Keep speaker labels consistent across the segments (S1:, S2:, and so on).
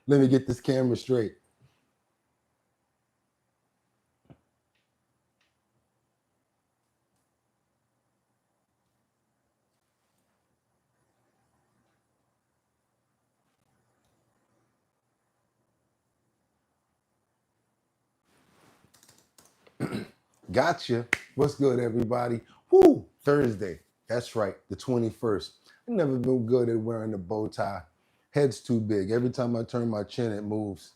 S1: Let me get this camera straight. Gotcha. What's good, everybody? Woo! Thursday. That's right, the 21st. I've never been good at wearing the bow tie. Head's too big. Every time I turn my chin, it moves.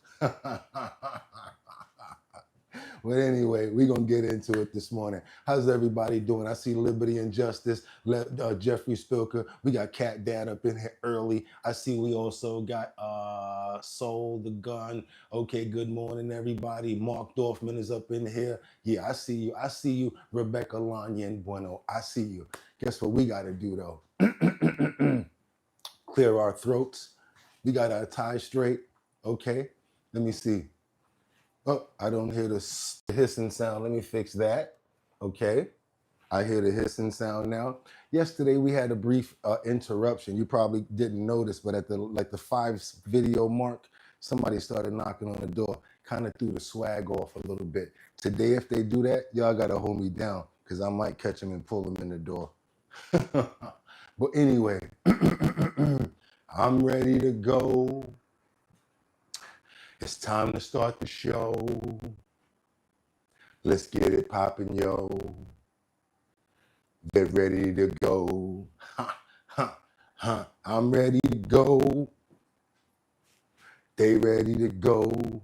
S1: But anyway, we're going to get into it this morning. How's everybody doing? I see Liberty and Justice, Jeffrey Spilker. We got Cat Dad up in here early. I see we also got Soul the Gun. Okay, good morning, everybody. Mark Dorfman is up in here. Yeah, I see you. I see you, Rebecca Lanyan Bueno. I see you. Guess what we got to do, though? Clear our throats. We got our tie straight. Okay, let me see. Oh, I don't hear the hissing sound. Let me fix that. Okay. I hear the hissing sound now. Yesterday we had a brief interruption. You probably didn't notice, but at the 5 video mark, somebody started knocking on the door. Kind of threw the swag off a little bit. Today, if they do that, y'all gotta hold me down because I might catch them and pull them in the door. But anyway, I'm ready to go. It's time to start the show. Let's get it poppin', yo. Get ready to go. Ha, ha, ha. I'm ready to go. They ready to go.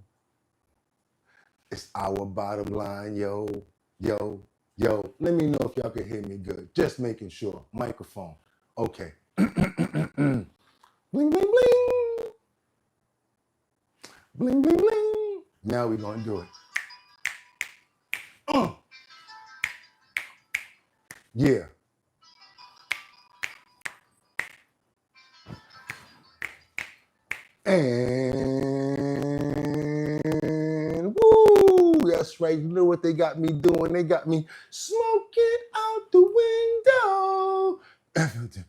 S1: It's our bottom line, yo. Yo, yo. Let me know if y'all can hear me good. Just making sure. Microphone. Okay. Bling, bling, bling. Bling, bling, bling. Now we're going to do it. Yeah. And woo, that's right. You know what they got me doing? They got me smoking out the window. Everything.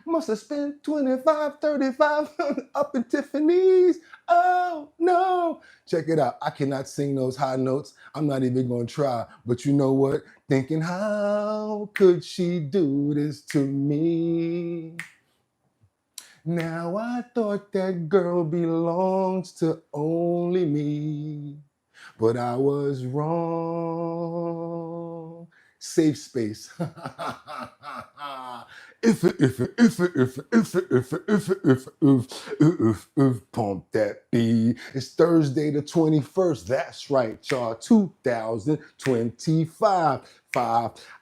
S1: Must have spent 25, 35 up in Tiffany's. Oh, no. Check it out. I cannot sing those high notes. I'm not even going to try. But you know what? Thinking, how could she do this to me? Now I thought that girl belongs to only me. But I was wrong. Safe space. If pump that beat. It's Thursday the 21st. That's right, y'all. 2025.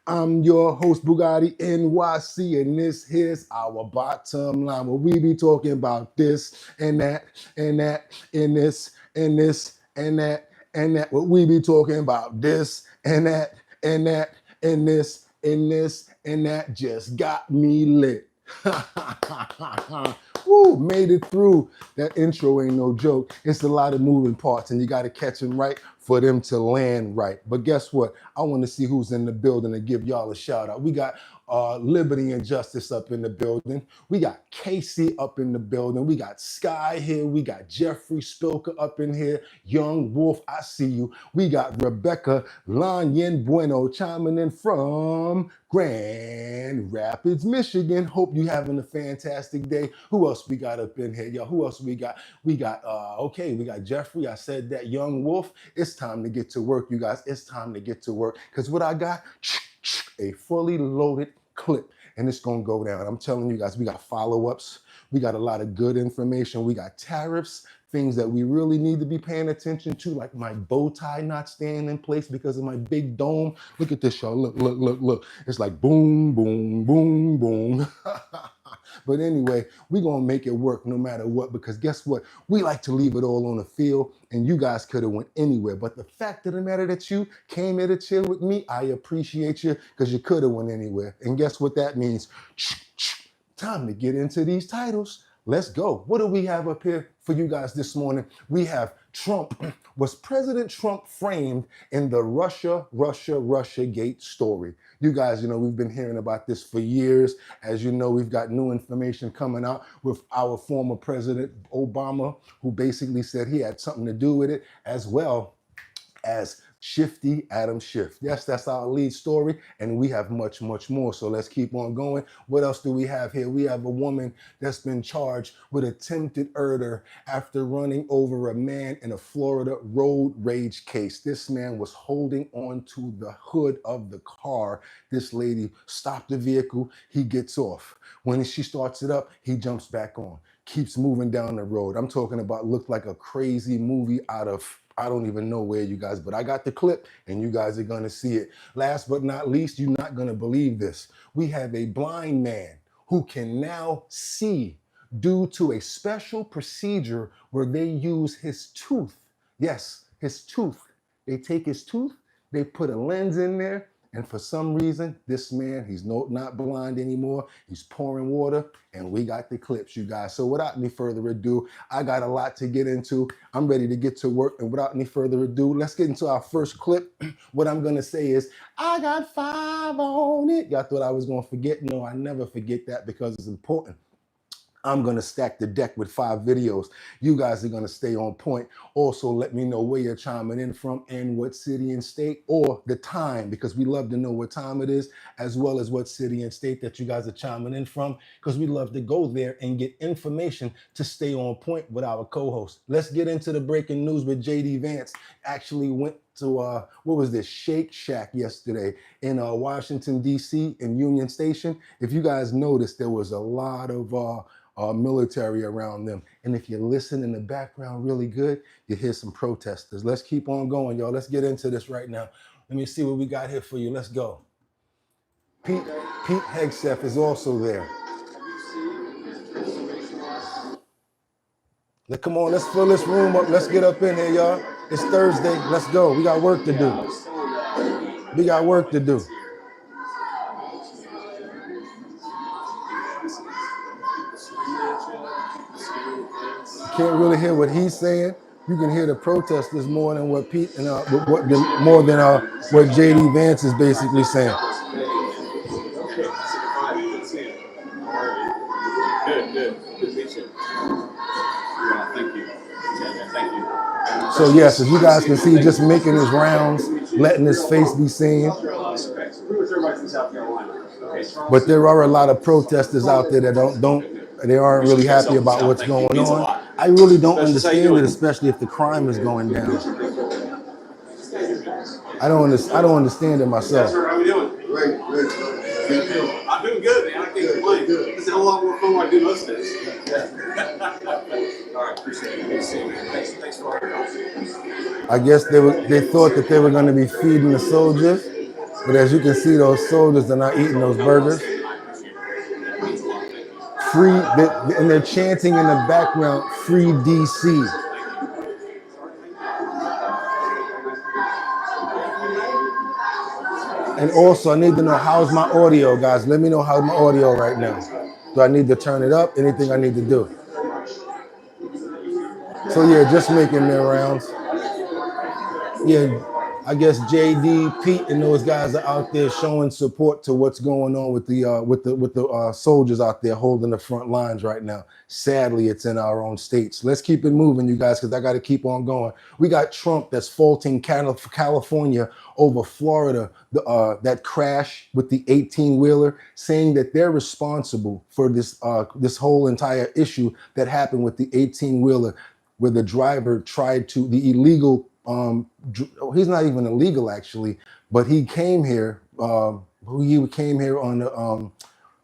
S1: I'm your host, Bugatti NYC, and this here's our bottom line, where we be talking about this and that and that and this and this and that and that. What we be talking about this and that and that and this and this and that just got me lit. Woo, made it through. That intro ain't no joke. It's a lot of moving parts, and you got to catch them right for them to land right. But guess what? I want to see who's in the building and give y'all a shout out. We got Liberty and Justice up in the building. We got Casey up in the building. We got Sky here. We got Jeffrey Spilker up in here. Young Wolf, I see you. We got Rebecca Lanyan Bueno chiming in from Grand Rapids, Michigan. Hope you having a fantastic day. Who else we got up in here, y'all? Who else we got? We got Jeffrey. I said that. Young Wolf. It's time to get to work, you guys. It's time to get to work. Because what I got, a fully loaded clip, and it's gonna go down. I'm telling you guys, we got follow-ups. We got a lot of good information. We got tariffs, things that we really need to be paying attention to, like my bow tie not staying in place because of my big dome. Look at this, y'all. Look. It's like boom, boom, boom, boom. But anyway, we're going to make it work no matter what, because guess what? We like to leave it all on the field, and you guys could have went anywhere. But the fact of the matter that you came here to chill with me, I appreciate you, because you could have went anywhere. And guess what that means? Time to get into these titles. Let's go. What do we have up here for you guys this morning? We have Trump. Was President Trump framed in the Russia Gate story? You guys, we've been hearing about this for years. As you know, we've got new information coming out with our former President Obama, who basically said he had something to do with it, as well as Shifty Adam Schiff. Yes, that's our lead story, and we have much, much more. So let's keep on going. What else do we have here? We have a woman that's been charged with attempted murder after running over a man in a Florida road rage case. This man was holding on to the hood of the car. This lady stopped the vehicle. He gets off. When she starts it up, he jumps back on, keeps moving down the road. I'm talking about looked like a crazy movie out of, I don't even know where, you guys, but I got the clip and you guys are going to see it. Last but not least, you're not going to believe this. We have a blind man who can now see due to a special procedure where they use his tooth. Yes, his tooth. They take his tooth, they put a lens in there, and for some reason, this man, he's not blind anymore. He's pouring water, and we got the clips, you guys. So without any further ado, I got a lot to get into. I'm ready to get to work, and without any further ado, let's get into our first clip. What I'm gonna say is, I got 5 on it. Y'all thought I was gonna forget? No, I never forget that because it's important. I'm going to stack the deck with 5 videos. You guys are going to stay on point. Also, let me know where you're chiming in from and what city and state, or the time, because we love to know what time it is, as well as what city and state that you guys are chiming in from, because we love to go there and get information to stay on point with our co-host. Let's get into the breaking news with JD Vance. Actually went to, what was this, Shake Shack yesterday in Washington, D.C. in Union Station. If you guys noticed, there was a lot of military around them. And if you listen in the background really good, you hear some protesters. Let's keep on going, y'all. Let's get into this right now. Let me see what we got here for you. Let's go. Pete Hegseth is also there. Come on, let's fill this room up. Let's get up in here, y'all. It's Thursday. Let's go. We got work to do. We got work to do. Can't really hear what he's saying. You can hear the protesters more than what Pete and what JD Vance is basically saying. So yes, as you guys can see, just making his rounds, letting his face be seen. But there are a lot of protesters out there that they aren't really happy about what's going on. I really don't understand it, especially if the crime is going down. I don't understand it myself.
S2: How are we doing? Great. I'm doing good, man. I can't complain. This is a lot more fun when I do most of this. All right, appreciate it. Thanks for all your help.
S1: I guess they thought that they were going to be feeding the soldiers, but as you can see, those soldiers are not eating those burgers. Free, and they're chanting in the background, "Free DC." And also, I need to know, how's my audio, guys? Let me know how's my audio right now. Do I need to turn it up? Anything I need to do? So yeah, just making their rounds. Yeah, I guess JD, Pete, and those guys are out there showing support to what's going on with the soldiers out there holding the front lines right now. Sadly, it's in our own states. Let's keep it moving, you guys, because I got to keep on going. We got Trump that's faulting California over Florida, that crash with the 18-wheeler, saying that they're responsible for this whole entire issue that happened with the 18-wheeler, where the driver tried to, the illegal, he's not even illegal actually, but he came here, he came here on the,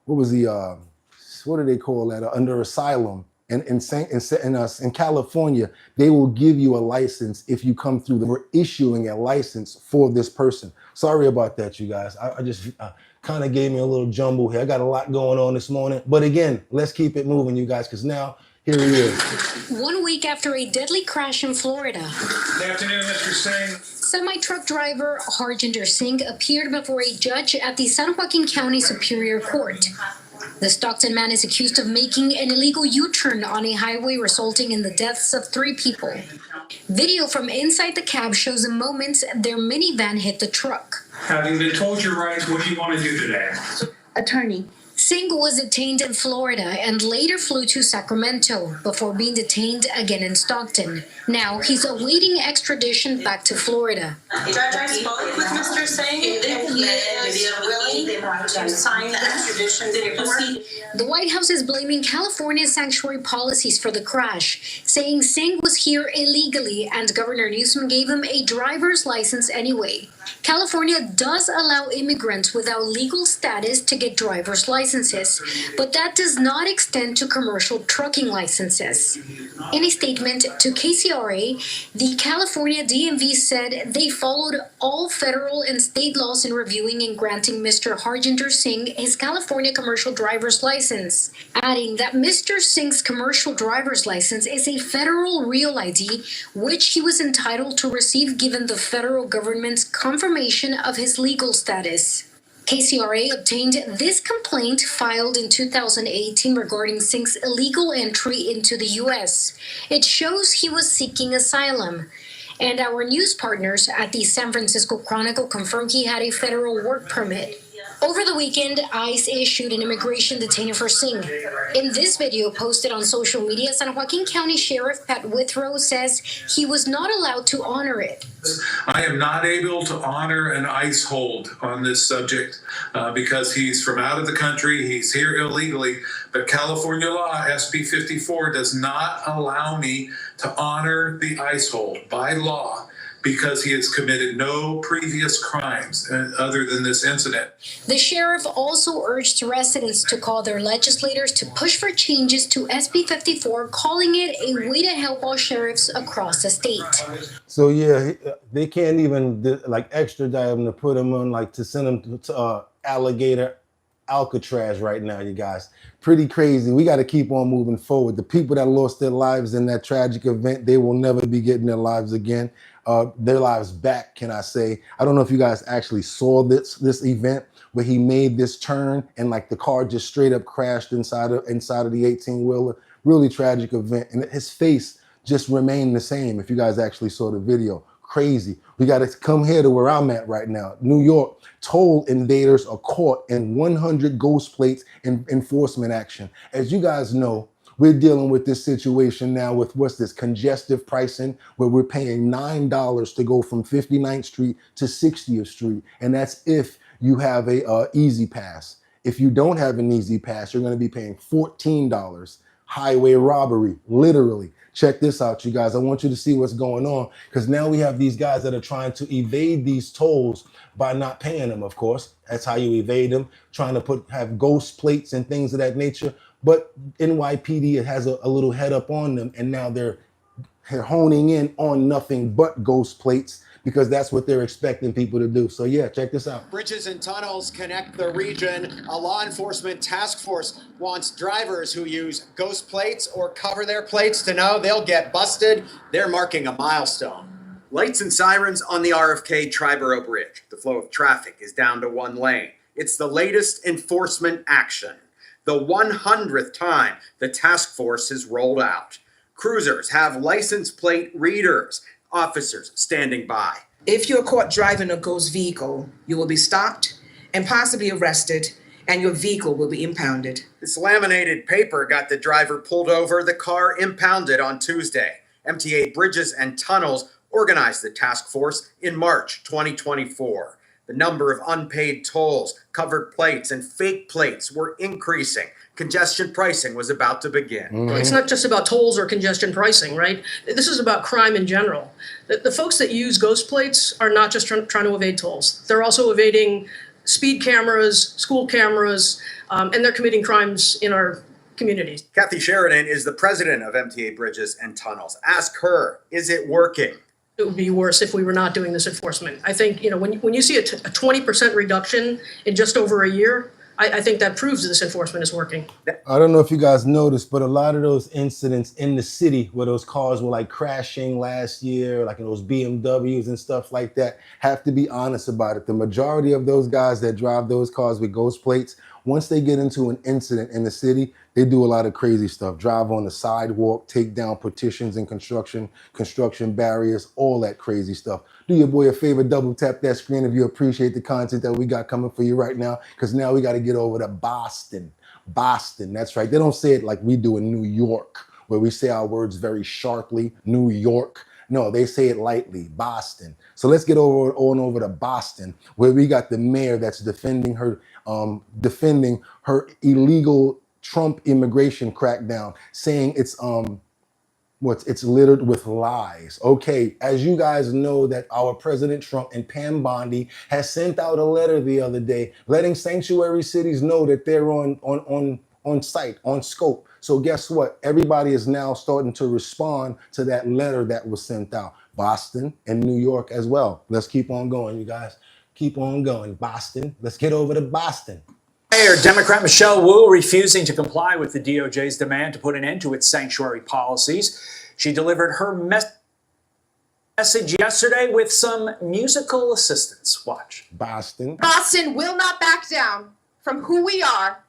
S1: what do they call that, under asylum. And in California, they will give you a license if you come through. We're issuing a license for this person. Sorry about that, you guys. I just kind of gave me a little jumble here. I got a lot going on this morning. But again, let's keep it moving, you guys, because now, here he is.
S3: 1 week after a deadly crash in Florida.
S4: Good afternoon, Mr. Singh.
S3: Semi-truck driver Harjinder Singh appeared before a judge at the San Joaquin County Superior Court. The Stockton man is accused of making an illegal U-turn on a highway, resulting in the deaths of 3 people. Video from inside the cab shows the moments their minivan hit the truck.
S4: Having been told your rights, what do you want to do today?
S5: Attorney.
S3: Singh was detained in Florida and later flew to Sacramento before being detained again in Stockton. Now he's awaiting extradition back to Florida.
S5: Judge, I spoke with Mr. Singh and he is willing to sign the extradition paperwork.
S3: The White House is blaming California's sanctuary policies for the crash, saying Singh was here illegally and Governor Newsom gave him a driver's license anyway. California does allow immigrants without legal status to get driver's licenses, but that does not extend to commercial trucking licenses. In a statement to KCRA, the California DMV said they followed all federal and state laws in reviewing and granting Mr. Harjinder Singh his California commercial driver's license, adding that Mr. Singh's commercial driver's license is a federal real ID, which he was entitled to receive given the federal government's confirmation of his legal status. KCRA obtained this complaint filed in 2018 regarding Singh's illegal entry into the U.S. It shows he was seeking asylum. And our news partners at the San Francisco Chronicle confirmed he had a federal work permit. Over the weekend, ICE issued an immigration detainer for Singh. In this video posted on social media, San Joaquin County Sheriff Pat Withrow says he was not allowed to honor it.
S6: I am not able to honor an ICE hold on this subject because he's from out of the country. He's here illegally. But California law, SB 54, does not allow me to honor the ICE hold by law, because he has committed no previous crimes other than this incident.
S3: The sheriff also urged residents to call their legislators to push for changes to SB 54, calling it a way to help all sheriffs across the state.
S1: So yeah, they can't even like extradite him to put him on, like to send him to alligator Alcatraz right now, you guys. Pretty crazy. We got to keep on moving forward. The people that lost their lives in that tragic event, they will never be getting their lives again. Their lives back, can I say. I don't know if you guys actually saw this event where he made this turn and like the car just straight up crashed inside of the 18-wheeler. Really tragic event. And his face just remained the same if you guys actually saw the video. Crazy. We got to come here to where I'm at right now. New York, toll invaders are caught in 100 ghost plates in enforcement action. As you guys know, we're dealing with this situation now with what's this congestive pricing, where we're paying $9 to go from 59th Street to 60th Street. And that's if you have a easy pass. If you don't have an easy pass, you're going to be paying $14. Highway robbery, literally. Check this out, you guys. I want you to see what's going on, because now we have these guys that are trying to evade these tolls by not paying them, of course. That's how you evade them, trying to have ghost plates and things of that nature. But NYPD has a little head up on them, and now they're honing in on nothing but ghost plates, because that's what they're expecting people to do. So yeah, check this out.
S7: Bridges and tunnels connect the region. A law enforcement task force wants drivers who use ghost plates or cover their plates to know they'll get busted. They're marking a milestone. Lights and sirens on the RFK Triborough Bridge. The flow of traffic is down to one lane. It's the latest enforcement action. The 100th time the task force has rolled out. Cruisers have license plate readers. Officers standing by.
S8: If you're caught driving a ghost vehicle, you will be stopped and possibly arrested, and your vehicle will be impounded.
S7: This laminated paper got the driver pulled over, the car impounded on Tuesday. MTA Bridges and Tunnels organized the task force in March 2024. The number of unpaid tolls, covered plates, and fake plates were increasing. Congestion pricing was about to begin.
S9: Mm-hmm. It's not just about tolls or congestion pricing, right? This is about crime in general. The folks that use ghost plates are not just trying to evade tolls. They're also evading speed cameras, school cameras, and they're committing crimes in our communities.
S7: Kathy Sheridan is the president of MTA Bridges and Tunnels. Ask her, is it working?
S9: It would be worse if we were not doing this enforcement. I think, when you see a 20% reduction in just over a year, I think that proves that this enforcement is working.
S1: I don't know if you guys noticed, but a lot of those incidents in the city where those cars were like crashing last year, like in those BMWs and stuff like that, have to be honest about it. The majority of those guys that drive those cars with ghost plates once they get into an incident in the city, they do a lot of crazy stuff. Drive on the sidewalk, take down petitions and construction barriers, all that crazy stuff. Do your boy a favor, double tap that screen if you appreciate the content that we got coming for you right now, because now we got to get over to Boston. Boston, that's right. They don't say it like we do in New York, where we say our words very sharply. New York. No, they say it lightly. Boston. So let's get on over to Boston, where we got the mayor that's defending her illegal Trump immigration crackdown, saying it's littered with lies. Okay, as you guys know, that our President Trump and Pam Bondi has sent out a letter the other day letting sanctuary cities know that they're on site, on scope. So guess what? Everybody is now starting to respond to that letter that was sent out. Boston and New York as well. Let's keep on going, you guys. Keep on going. Boston. Let's get over to Boston.
S10: Mayor Democrat Michelle Wu refusing to comply with the DOJ's demand to put an end to its sanctuary policies. She delivered her message yesterday with some musical assistance. Watch.
S1: Boston.
S11: Boston will not back down from who we are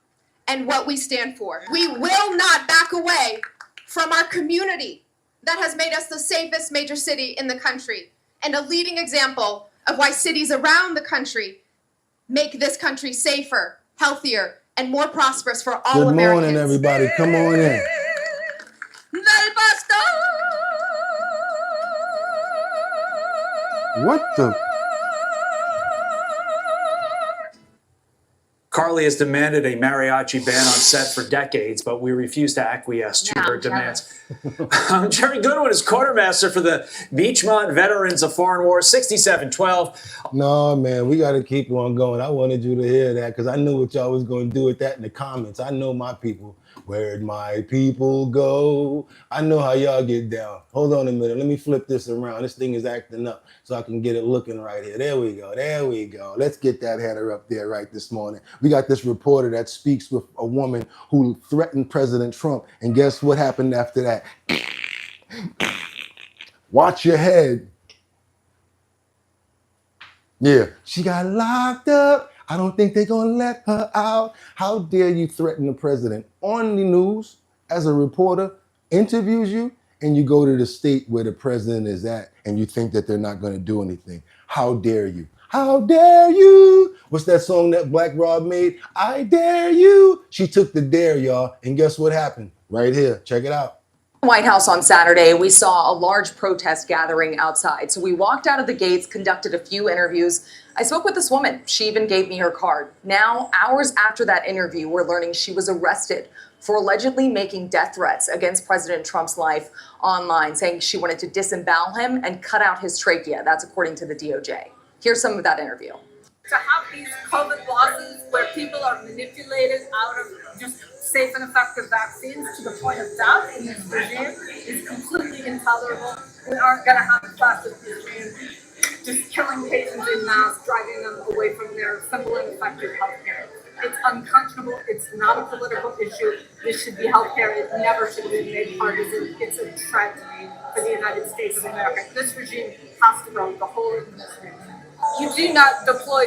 S11: and what we stand for. We will not back away from our community that has made us the safest major city in the country and a leading example of why cities around the country make this country safer, healthier, and more prosperous for all Americans.
S1: Good morning, everybody. Come on in. What the?
S10: Carly has demanded a mariachi ban on set for decades, but we refuse to acquiesce to her demands. Jerry Goodwin is quartermaster for the Beachmont Veterans of Foreign War 6712.
S1: No, man, we got to keep on going. I wanted you to hear that because I knew what y'all was going to do with that in the comments. I know my people. Where'd my people go? I know how y'all get down. Hold on a minute. Let me flip this around. This thing is acting up so I can get it looking right here. There we go. There we go. Let's get that header up there right this morning. We got this reporter that speaks with a woman who threatened President Trump. And guess what happened after that? Watch your head. Yeah, she got locked up. I don't think they're going to let her out. How dare you threaten the president on the news as a reporter, interviews you, and you go to the state where the president is at and you think that they're not going to do anything. How dare you? How dare you? What's that song that Black Rob made? I dare you. She took the dare, y'all. And guess what happened? Right here. Check it out.
S12: White House on Saturday, we saw a large protest gathering outside. So we walked out of the gates, conducted a few interviews. I spoke with this woman. She even gave me her card. Now, hours after that interview, we're learning she was arrested for allegedly making death threats against President Trump's life online, saying she wanted to disembowel him and cut out his trachea. That's according to the DOJ. Here's some of that interview.
S5: To have these COVID losses where people are manipulated out of just safe and effective vaccines to the point of death in this regime is completely intolerable. We aren't going to have a fascist regime just killing patients in mass, driving them away from their simple and effective health care. It's unconscionable. It's not a political issue. This should be health care. It never should have been made partisan. It's a tragedy for the United States of America. This regime has to go, the whole administration. You do not deploy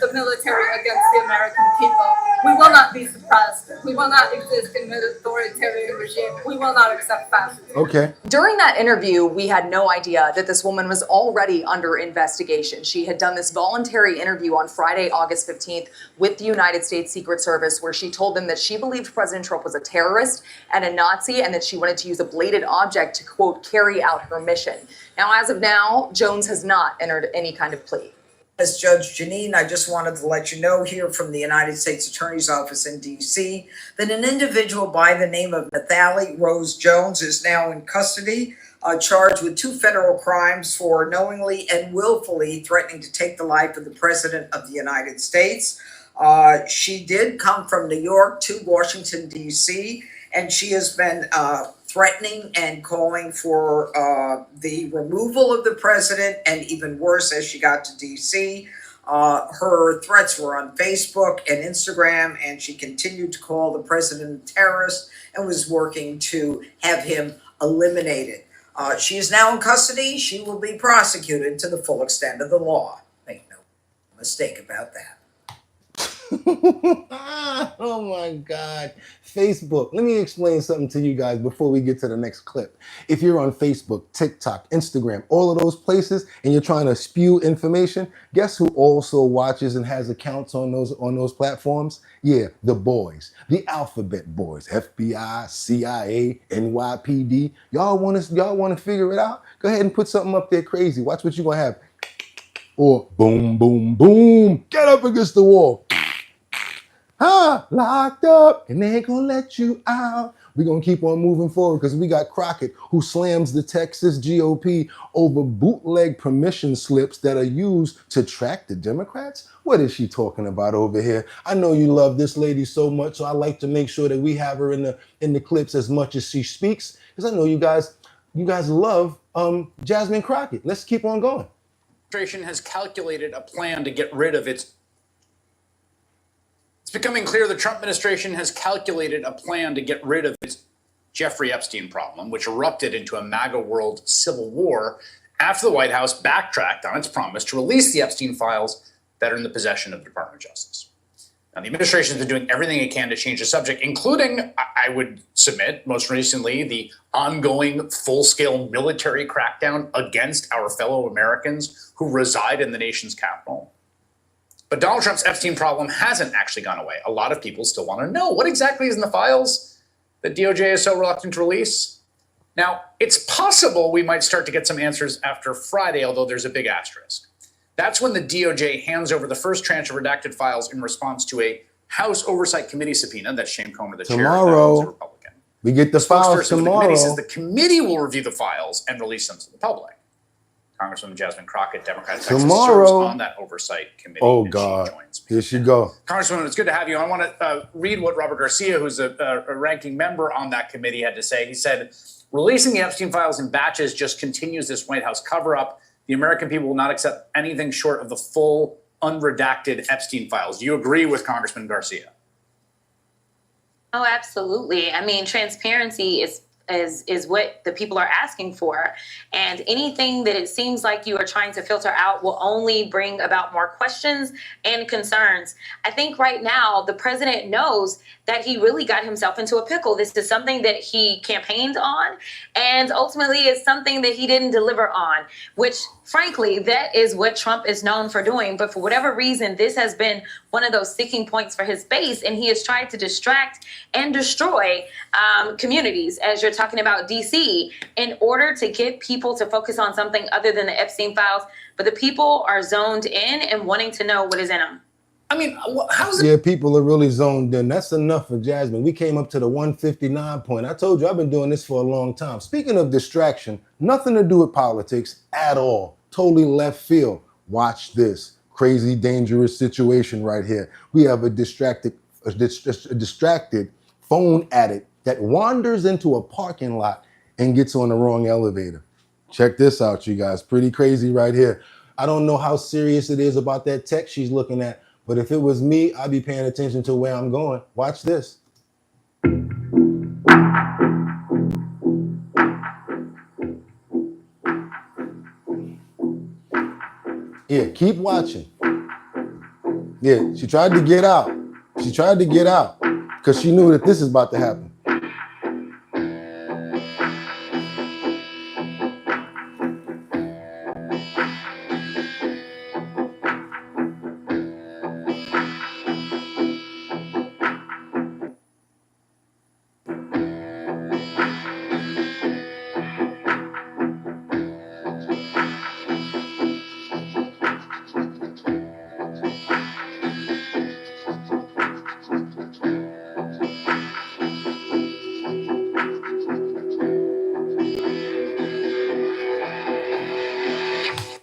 S5: the military against the American people. We will not be suppressed. We will not exist in an authoritarian regime. We will not accept fascism.
S1: Okay.
S12: During that interview, we had no idea that this woman was already under investigation. She had done this voluntary interview on Friday, August 15th with the United States Secret Service, where she told them that she believed President Trump was a terrorist and a Nazi, and that she wanted to use a bladed object to, quote, carry out her mission. Now, as of now, Jones has not entered any kind of plea.
S13: As Judge Janine, I just wanted to let you know here from the United States Attorney's Office in D.C. that an individual by the name of Nathalie Rose Jones is now in custody, charged with 2 federal crimes for knowingly and willfully threatening to take the life of the President of the United States. She did come from New York to Washington, D.C., and she has been threatening and calling for the removal of the president, and even worse, as she got to D.C. Her threats were on Facebook and Instagram, and she continued to call the president a terrorist and was working to have him eliminated. She is now in custody. She will be prosecuted to the full extent of the law. Make no mistake about that.
S1: Oh my God. Facebook. Let me explain something to you guys before we get to the next clip. If you're on Facebook, TikTok, Instagram, all of those places, and you're trying to spew information, guess who also watches and has accounts on those platforms? Yeah, the boys, the alphabet boys, FBI, CIA, NYPD. Y'all want to figure it out? Go ahead and put something up there crazy. Watch what you're gonna have. Or boom, boom, boom. Get up against the wall. Locked up and they ain't gonna let you out. We're gonna keep on moving forward because we got Crockett who slams the Texas GOP over bootleg permission slips that are used to track the Democrats. What is she talking about over here? I know you love this lady so much, so I like to make sure that we have her in the clips as much as she speaks, because I know you guys love Jasmine Crockett. Let's keep on going.
S14: Administration has calculated a plan to get rid of its. It's becoming clear the Trump administration has calculated a plan to get rid of its Jeffrey Epstein problem, which erupted into a MAGA world civil war after the White House backtracked on its promise to release the Epstein files that are in the possession of the Department of Justice. Now, the administration has been doing everything it can to change the subject, including, I would submit, most recently, the ongoing full-scale military crackdown against our fellow Americans who reside in the nation's capital. But Donald Trump's Epstein problem hasn't actually gone away. A lot of people still want to know what exactly is in the files that DOJ is so reluctant to release. Now, it's possible we might start to get some answers after Friday, although there's a big asterisk. That's when the DOJ hands over the first tranche of redacted files in response to a House Oversight Committee subpoena that Shane Comer, the chair, is a Republican.
S1: We get the files
S14: Spokesperson
S1: tomorrow.
S14: for the committee says the committee will review the files and release them to the public. Congresswoman Jasmine Crockett, Democrat of Texas, serves on that oversight committee.
S1: Oh, God. Here she go.
S14: Congresswoman, it's good to have you. I want to read what Robert Garcia, who's a ranking member on that committee, had to say. He said, releasing the Epstein files in batches just continues this White House cover-up. The American people will not accept anything short of the full, unredacted Epstein files. Do you agree with Congressman Garcia?
S15: Oh, absolutely. I mean, transparency is what the people are asking for. And anything that it seems like you are trying to filter out will only bring about more questions and concerns. I think right now the president knows that he really got himself into a pickle. This is something that he campaigned on, and ultimately it's something that he didn't deliver on, which frankly, that is what Trump is known for doing. But for whatever reason, this has been one of those sticking points for his base, and he has tried to distract and destroy communities, as you're talking about DC, in order to get people to focus on something other than the Epstein files. But the people are zoned in and wanting to know what is in them.
S14: I mean, how's it?
S1: Yeah, people are really zoned in. That's enough for Jasmine. We came up to the 159 point. I told you I've been doing this for a long time. Speaking of distraction, nothing to do with politics at all. Totally left field. Watch this crazy, dangerous situation right here. We have a distracted phone addict that wanders into a parking lot and gets on the wrong elevator. Check this out, you guys. Pretty crazy right here. I don't know how serious it is about that text she's looking at, but if it was me, I'd be paying attention to where I'm going. Watch this. Yeah, keep watching. Yeah, she tried to get out. She tried to get out because she knew that this is about to happen.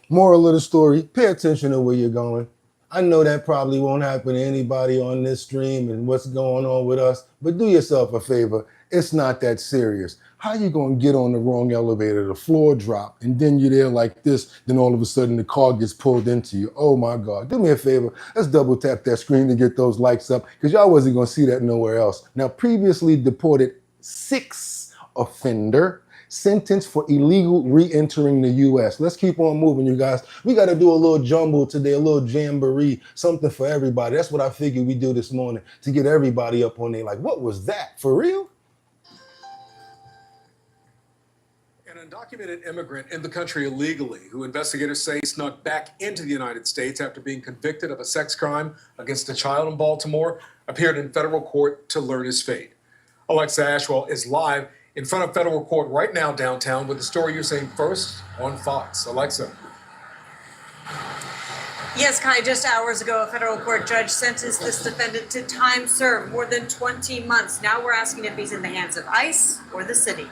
S1: Moral of the story, pay attention to where you're going. I know that probably won't happen to anybody on this stream and what's going on with us, but do yourself a favor. It's not that serious. How you gonna get on the wrong elevator, the floor drop, and then you're there like this, then all of a sudden the car gets pulled into you? Oh my God, do me a favor. Let's double tap that screen to get those likes up because y'all wasn't gonna see that nowhere else. Now, previously deported 6 offender sentenced for illegal re-entering the U.S. Let's keep on moving, you guys. We got to do a little jumble today, a little jamboree, something for everybody. That's what I figured we do this morning to get everybody up on there. Like, what was that? For real?
S16: An undocumented immigrant in the country illegally, who investigators say snuck back into the United States after being convicted of a sex crime against a child in Baltimore, appeared in federal court to learn his fate. Alexa Ashwell is live in front of federal court right now downtown with the story you're seeing first on Fox. Alexa.
S17: Yes, Kai, just hours ago, a federal court judge sentenced this defendant to time served, more than 20 months. Now we're asking if he's in the hands of ICE or the city.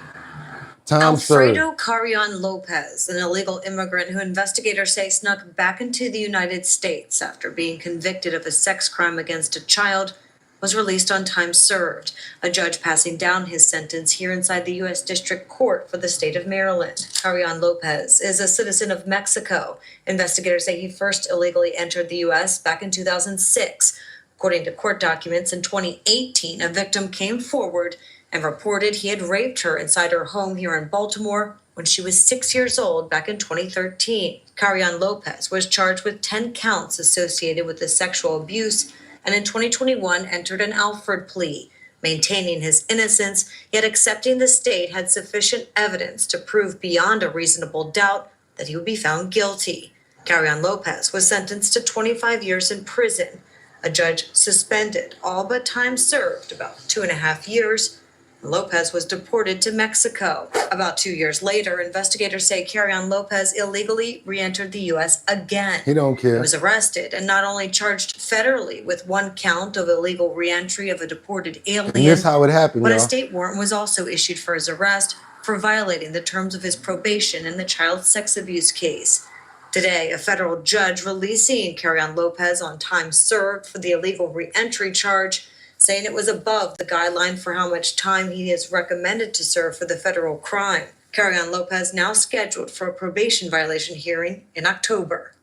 S1: Alfredo
S17: Carrion Lopez, an illegal immigrant who investigators say snuck back into the United States after being convicted of a sex crime against a child, was released on time served. A judge passing down his sentence here inside the U.S. District Court for the state of Maryland. Carrion Lopez is a citizen of Mexico. Investigators say he first illegally entered the U.S. back in 2006. According to court documents, in 2018, a victim came forward and reported he had raped her inside her home here in Baltimore when she was 6 years old back in 2013. Carrion Lopez was charged with 10 counts associated with the sexual abuse, and in 2021 entered an Alford plea, maintaining his innocence, yet accepting the state had sufficient evidence to prove beyond a reasonable doubt that he would be found guilty. Carrion Lopez was sentenced to 25 years in prison. A judge suspended all but time served, about 2.5 years. Lopez was deported to Mexico. About 2 years later, investigators say Carrion Lopez illegally re-entered the U.S. again.
S1: He don't care.
S17: He was arrested and not only charged federally with 1 count of illegal re-entry of a deported alien,
S1: And this is how it happened,
S17: but a
S1: y'all.
S17: state warrant was also issued for his arrest for violating the terms of his probation in the child sex abuse case. Today, a federal judge releasing Carrion Lopez on time served for the illegal re-entry charge, saying it was above the guideline for how much time he is recommended to serve for the federal crime. Carrion Lopez now scheduled for a probation violation hearing in October.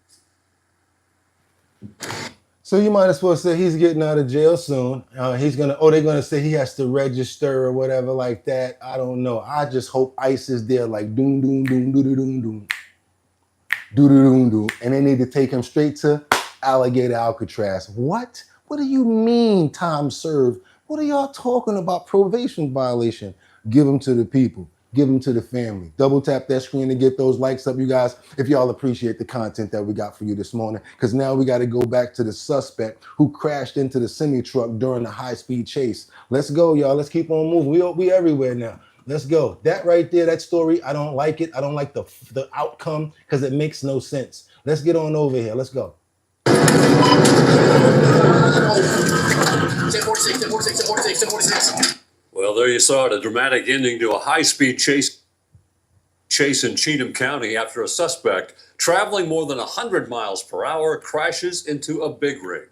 S1: So you might as well say he's getting out of jail soon. They're gonna say he has to register or whatever like that. I don't know. I just hope ICE is there like doom, doom, doom, doo, doo, doom, doom. Doo, doo, doom, doom. And they need to take him straight to Alligator Alcatraz. What? What do you mean time served? What are y'all talking about? Probation violation. Give them to the people. Give them to the family. Double tap that screen to get those likes up, you guys, if y'all appreciate the content that we got for you this morning. Because now we got to go back to the suspect who crashed into the semi-truck during the high-speed chase. Let's go, y'all. Let's keep on moving. We everywhere now. Let's go. That right there, that story, I don't like it. I don't like the outcome because it makes no sense. Let's get on over here. Let's go.
S18: 1046. Well, there you saw it, a dramatic ending to a high-speed chase in Cheatham County after a suspect traveling more than 100 miles per hour crashes into a big rig.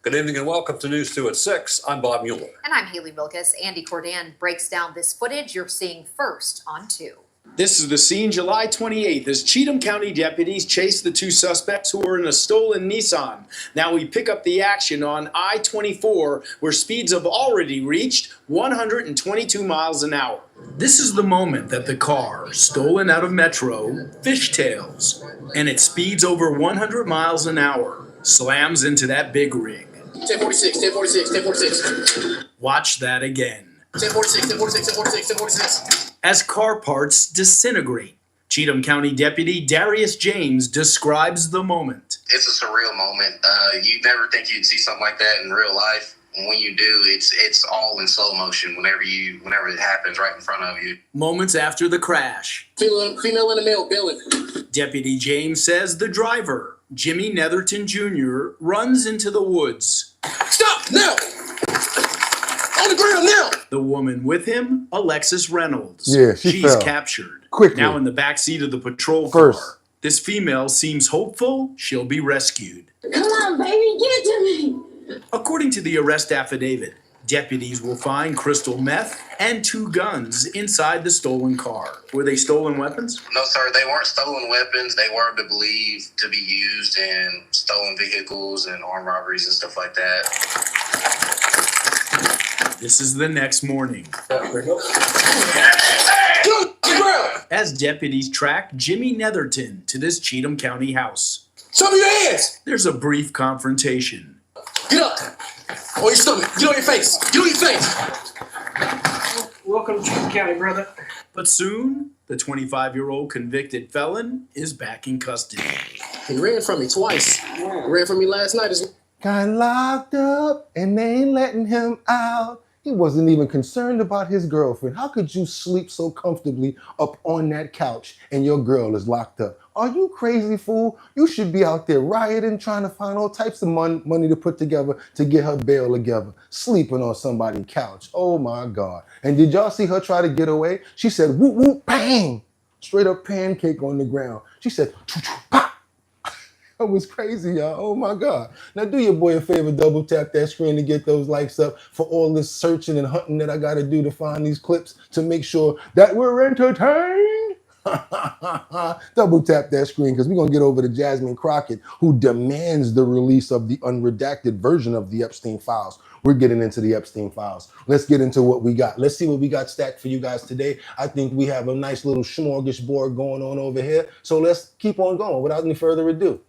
S18: Good evening and welcome to News 2 at 6. I'm Bob Mueller.
S19: And I'm Haley Milkus. Andy Cordan breaks down this footage you're seeing first on 2.
S20: This is the scene July 28th as Cheatham County deputies chase the 2 suspects who were in a stolen Nissan. Now we pick up the action on I-24 where speeds have already reached 122 miles an hour. This is the moment that the car, stolen out of Metro, fishtails, and it speeds over 100 miles an hour, slams into that big rig. 1046. Watch that again. 1046. As car parts disintegrate, Cheatham County Deputy Darius James describes the moment.
S21: It's a surreal moment. You never think you'd see something like that in real life. And when you do, it's all in slow motion whenever it happens right in front of you.
S20: Moments after the crash,
S21: Female in the male building.
S20: Deputy James says the driver, Jimmy Netherton Jr., runs into the woods.
S21: Stop now! On the ground now!
S20: The woman with him, Alexis Reynolds.
S1: Yeah, she's
S20: She's captured.
S1: Quickly.
S20: Now in the backseat of the patrol
S1: First.
S20: car. This female seems hopeful she'll be rescued.
S22: Come on, baby, get to me.
S20: According to the arrest affidavit, deputies will find crystal meth and 2 guns inside the stolen car. Were they stolen weapons?
S21: No, sir, they weren't stolen weapons. They were believed to be used in stolen vehicles and armed robberies and stuff like that.
S20: This is the next morning.
S21: Hey! Dude, the ground!
S20: as deputies track Jimmy Netherton to this Cheatham County house.
S2: Show me your hands.
S20: There's a brief confrontation.
S2: Get up. On your stomach. Get on your face. Get on your face.
S20: Welcome to Cheatham County, brother. But soon, the 25-year-old convicted felon is back in custody.
S2: He ran from me twice. He ran from me last night.
S1: Got locked up and they ain't letting him out. He wasn't even concerned about his girlfriend. How could you sleep so comfortably up on that couch and your girl is locked up? Are you crazy, fool? You should be out there rioting, trying to find all types of money to put together to get her bail together. Sleeping on somebody's couch. Oh my God. And did y'all see her try to get away? She said, whoop, whoop, bang. Straight up pancake on the ground. She said, choo, choo, pop. That was crazy, y'all. Oh my God. Now do your boy a favor, double tap that screen to get those likes up for all this searching and hunting that I got to do to find these clips to make sure that we're entertained. Double tap that screen because we're going to get over to Jasmine Crockett, who demands the release of the unredacted version of the Epstein files. We're getting into the Epstein files. Let's get into what we got. Let's see what we got stacked for you guys today. I think we have a nice little smorgasbord going on over here. So let's keep on going without any further ado.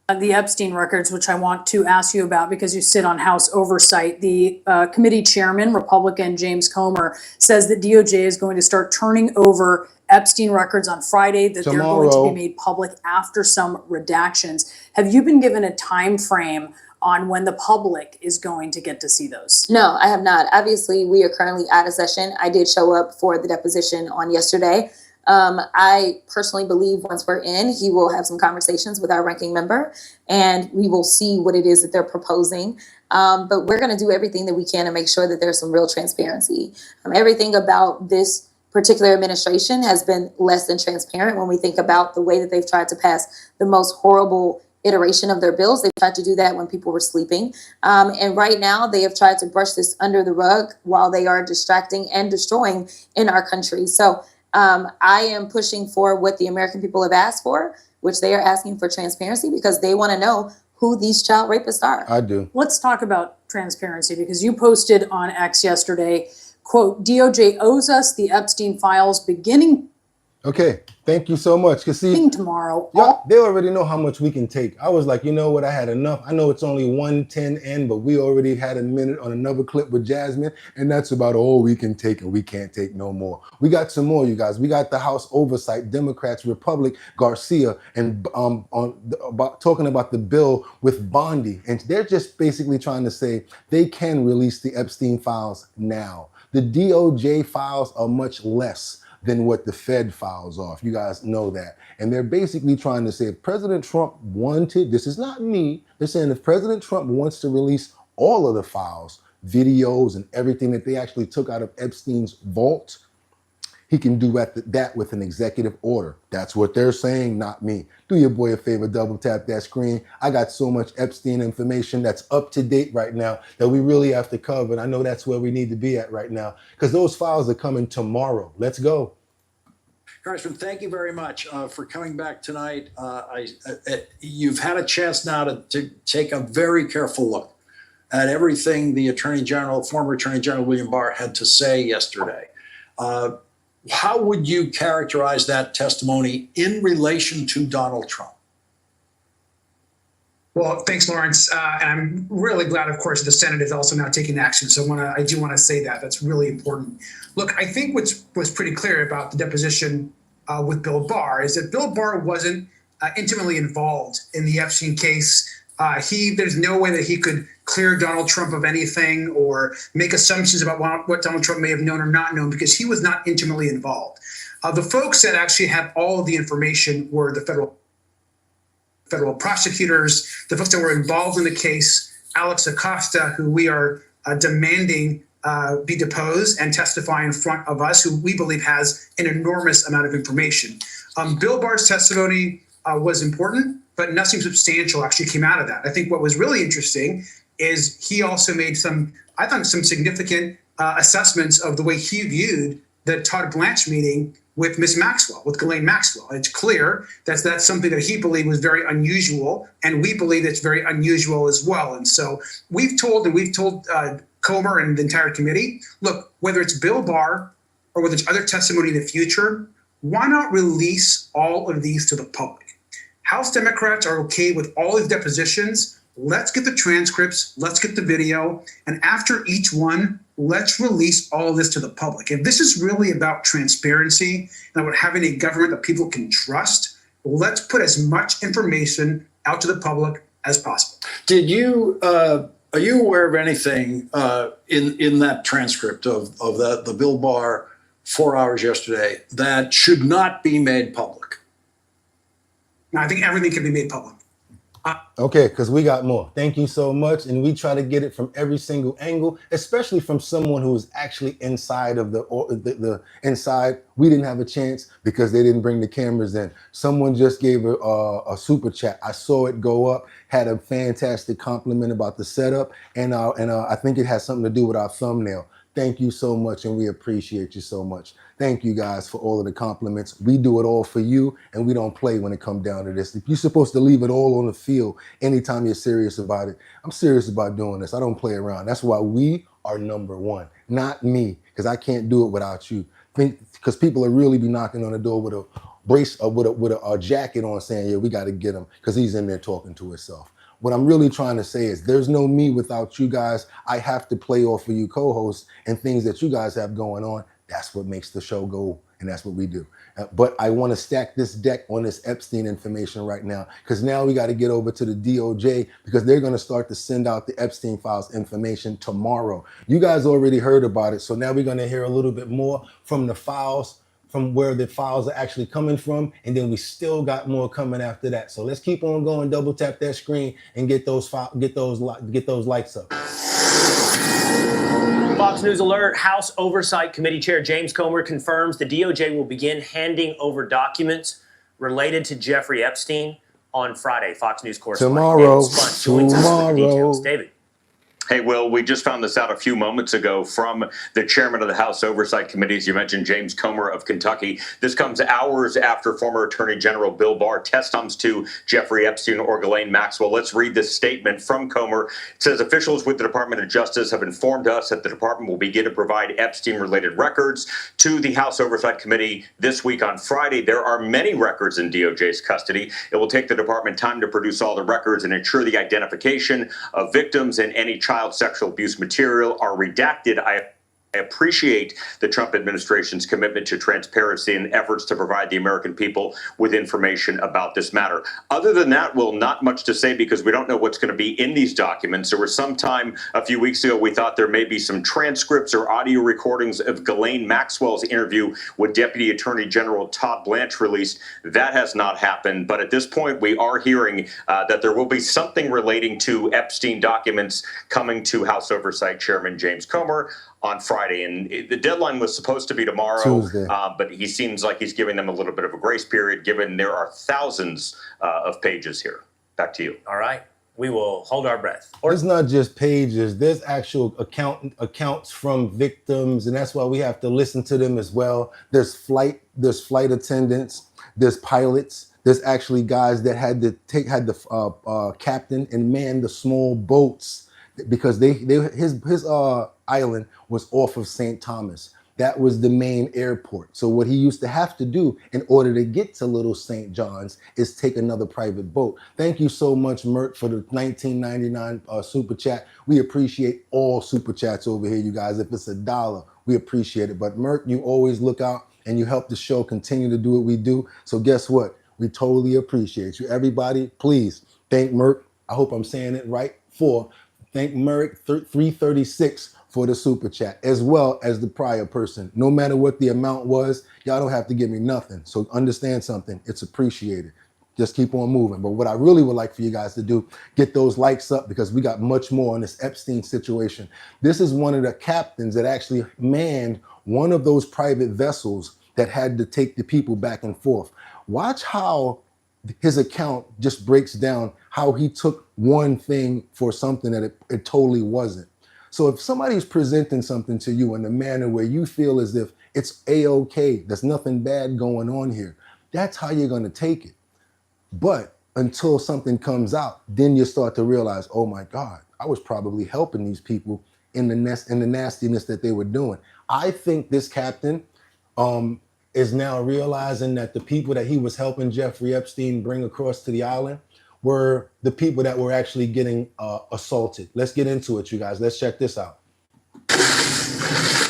S4: The Epstein records, which I want to ask you about because you sit on House Oversight. The committee chairman, Republican James Comer, says that DOJ is going to start turning over Epstein records on Friday, that they're going to be made public after some redactions. Have you been given a time frame on when the public is going to get to see those?
S23: No, I have not. Obviously, we are currently out of session. I did show up for the deposition on yesterday. I personally believe once we're in, he will have some conversations with our ranking member and we will see what it is that they're proposing. But we're going to do everything that we can to make sure that there's some real transparency. Everything about this particular administration has been less than transparent when we think about the way that they've tried to pass the most horrible iteration of their bills. They've tried to do that when people were sleeping. And right now they have tried to brush this under the rug while they are distracting and destroying in our country. So I am pushing for what the American people have asked for, which they are asking for transparency because they want to know who these child rapists are.
S1: I do.
S4: Let's talk about transparency because you posted on X yesterday, quote, DOJ owes us the Epstein files beginning
S1: Okay, thank you so much. Cause see,
S4: tomorrow.
S1: Yeah, they already know how much we can take. I was like, you know what? I had enough. I know it's only 1:10 in, but we already had a minute on another clip with Jasmine, and that's about all we can take, and we can't take no more. We got some more, you guys. We got the House Oversight, Democrats, Republic, Garcia, and talking about the bill with Bondi, and they're just basically trying to say they can release the Epstein files now. The DOJ files are much less than what the Fed files are, if you guys know that. And they're basically trying to say if President Trump wanted, this is not me, they're saying if President Trump wants to release all of the files, videos and everything that they actually took out of Epstein's vault, he can do that with an executive order. That's what they're saying, not me. Do your boy a favor, double tap that screen. I got so much Epstein information that's up to date right now that we really have to cover. And I know that's where we need to be at right now because those files are coming tomorrow. Let's go.
S24: Congressman, thank you very much for coming back tonight. You've had a chance now to take a very careful look at everything the Attorney General, former Attorney General William Barr had to say yesterday. How would you characterize that testimony in relation to Donald Trump?
S25: Well, thanks, Lawrence. And I'm really glad, of course, the Senate is also now taking action. So I do want to say that. That's really important. Look, I think what was pretty clear about the deposition with Bill Barr is that Bill Barr wasn't intimately involved in the Epstein case. There's no way that he could clear Donald Trump of anything or make assumptions about what Donald Trump may have known or not known because he was not intimately involved. The folks that actually had all of the information were the federal prosecutors, the folks that were involved in the case, Alex Acosta, who we are demanding be deposed and testify in front of us, who we believe has an enormous amount of information. Bill Barr's testimony was important, but nothing substantial actually came out of that. I think what was really interesting is he also made some significant assessments of the way he viewed the Todd Blanche meeting with Ms. Maxwell, with Ghislaine Maxwell. It's clear that that's something that he believed was very unusual, and we believe it's very unusual as well. And so we've told Comer and the entire committee, look, whether it's Bill Barr or whether it's other testimony in the future, Why not release all of these to the public? House Democrats are okay with all these depositions. Let's get the transcripts, let's get the video, and after each one, let's release all of this to the public. If this is really about transparency and about having a government that people can trust, let's put as much information out to the public as possible.
S24: Did you, are you aware of anything in that transcript of the Bill Barr 4 hours yesterday that should not be made public?
S25: Now, I think everything can be made public.
S1: Okay, because we got more. Thank you so much. And we try to get it from every single angle, especially from someone who is actually inside of the inside. We didn't have a chance because they didn't bring the cameras in. Someone just gave a super chat. I saw it go up, had a fantastic compliment about the setup, and I think it has something to do with our thumbnail. Thank you so much, and we appreciate you so much. Thank you guys for all of the compliments. We do it all for you, and we don't play when it comes down to this. If you're supposed to leave it all on the field anytime you're serious about it, I'm serious about doing this. I don't play around. That's why we are number one, not me, because I can't do it without you. Because people will really be knocking on the door with a brace or with a jacket on saying, yeah, we got to get him because he's in there talking to himself. What I'm really trying to say is there's no me without you guys. I have to play off of you co-hosts and things that you guys have going on. That's what makes the show go, and that's what we do. But I want to stack this deck on this Epstein information right now, because now we got to get over to the DOJ, because they're going to start to send out the Epstein files information tomorrow. You guys already heard about it, so now we're going to hear a little bit more from the files, from where the files are actually coming from, and then we still got more coming after that. So let's keep on going. Double tap that screen and get those lights up.
S3: Fox News alert. House Oversight Committee Chair James Comer confirms the DOJ will begin handing over documents related to Jeffrey Epstein on Friday. Fox News correspondent David Spunt joins us with the details. David.
S6: Hey, Will, we just found this out a few moments ago from the chairman of the House Oversight Committee, as you mentioned, James Comer of Kentucky. This comes hours after former Attorney General Bill Barr testified to Jeffrey Epstein or Ghislaine Maxwell. Let's read this statement from Comer. It says, officials with the Department of Justice have informed us that the department will begin to provide Epstein-related records to the House Oversight Committee this week on Friday. There are many records in DOJ's custody. It will take the department time to produce all the records and ensure the identification of victims and any child sexual abuse material are redacted. I appreciate the Trump administration's commitment to transparency and efforts to provide the American people with information about this matter. Other than that, Will, not much to say because we don't know what's going to be in these documents. There was some time a few weeks ago we thought there may be some transcripts or audio recordings of Ghislaine Maxwell's interview with Deputy Attorney General Todd Blanche released. That has not happened. But at this point, we are hearing that there will be something relating to Epstein documents coming to House Oversight Chairman James Comer on Friday. And the deadline was supposed to be tomorrow, but he seems like he's giving them a little bit of a grace period, given there are thousands of pages here. Back to you.
S3: All right. We will hold our breath.
S1: It's not just pages. There's actual accounts from victims, and that's why we have to listen to them as well. There's flight attendants, there's pilots, there's actually guys that had the captain and man the small boats because his island was off of St. Thomas. That was the main airport. So what he used to have to do in order to get to Little St. John's is take another private boat. Thank you so much, Mert, for the $19.99 super chat. We appreciate all super chats over here, you guys. If it's $1, we appreciate it. But Mert, you always look out and you help the show continue to do what we do. So guess what? We totally appreciate you. Everybody, please thank Mert. I hope I'm saying it right. Thank Merrick 336 for the super chat, as well as the prior person. No matter what the amount was, y'all don't have to give me nothing. So understand something, it's appreciated. Just keep on moving. But what I really would like for you guys to do, get those likes up because we got much more on this Epstein situation. This is one of the captains that actually manned one of those private vessels that had to take the people back and forth. Watch how his account just breaks down how he took one thing for something that it totally wasn't. So if somebody's presenting something to you in a manner where you feel as if it's A-okay, there's nothing bad going on here, that's how you're going to take it. But until something comes out, then you start to realize, oh my God, I was probably helping these people in the nastiness that they were doing. I think this captain is now realizing that the people that he was helping Jeffrey Epstein bring across to the island were the people that were actually getting assaulted. Let's get into it, you guys. Let's check this out.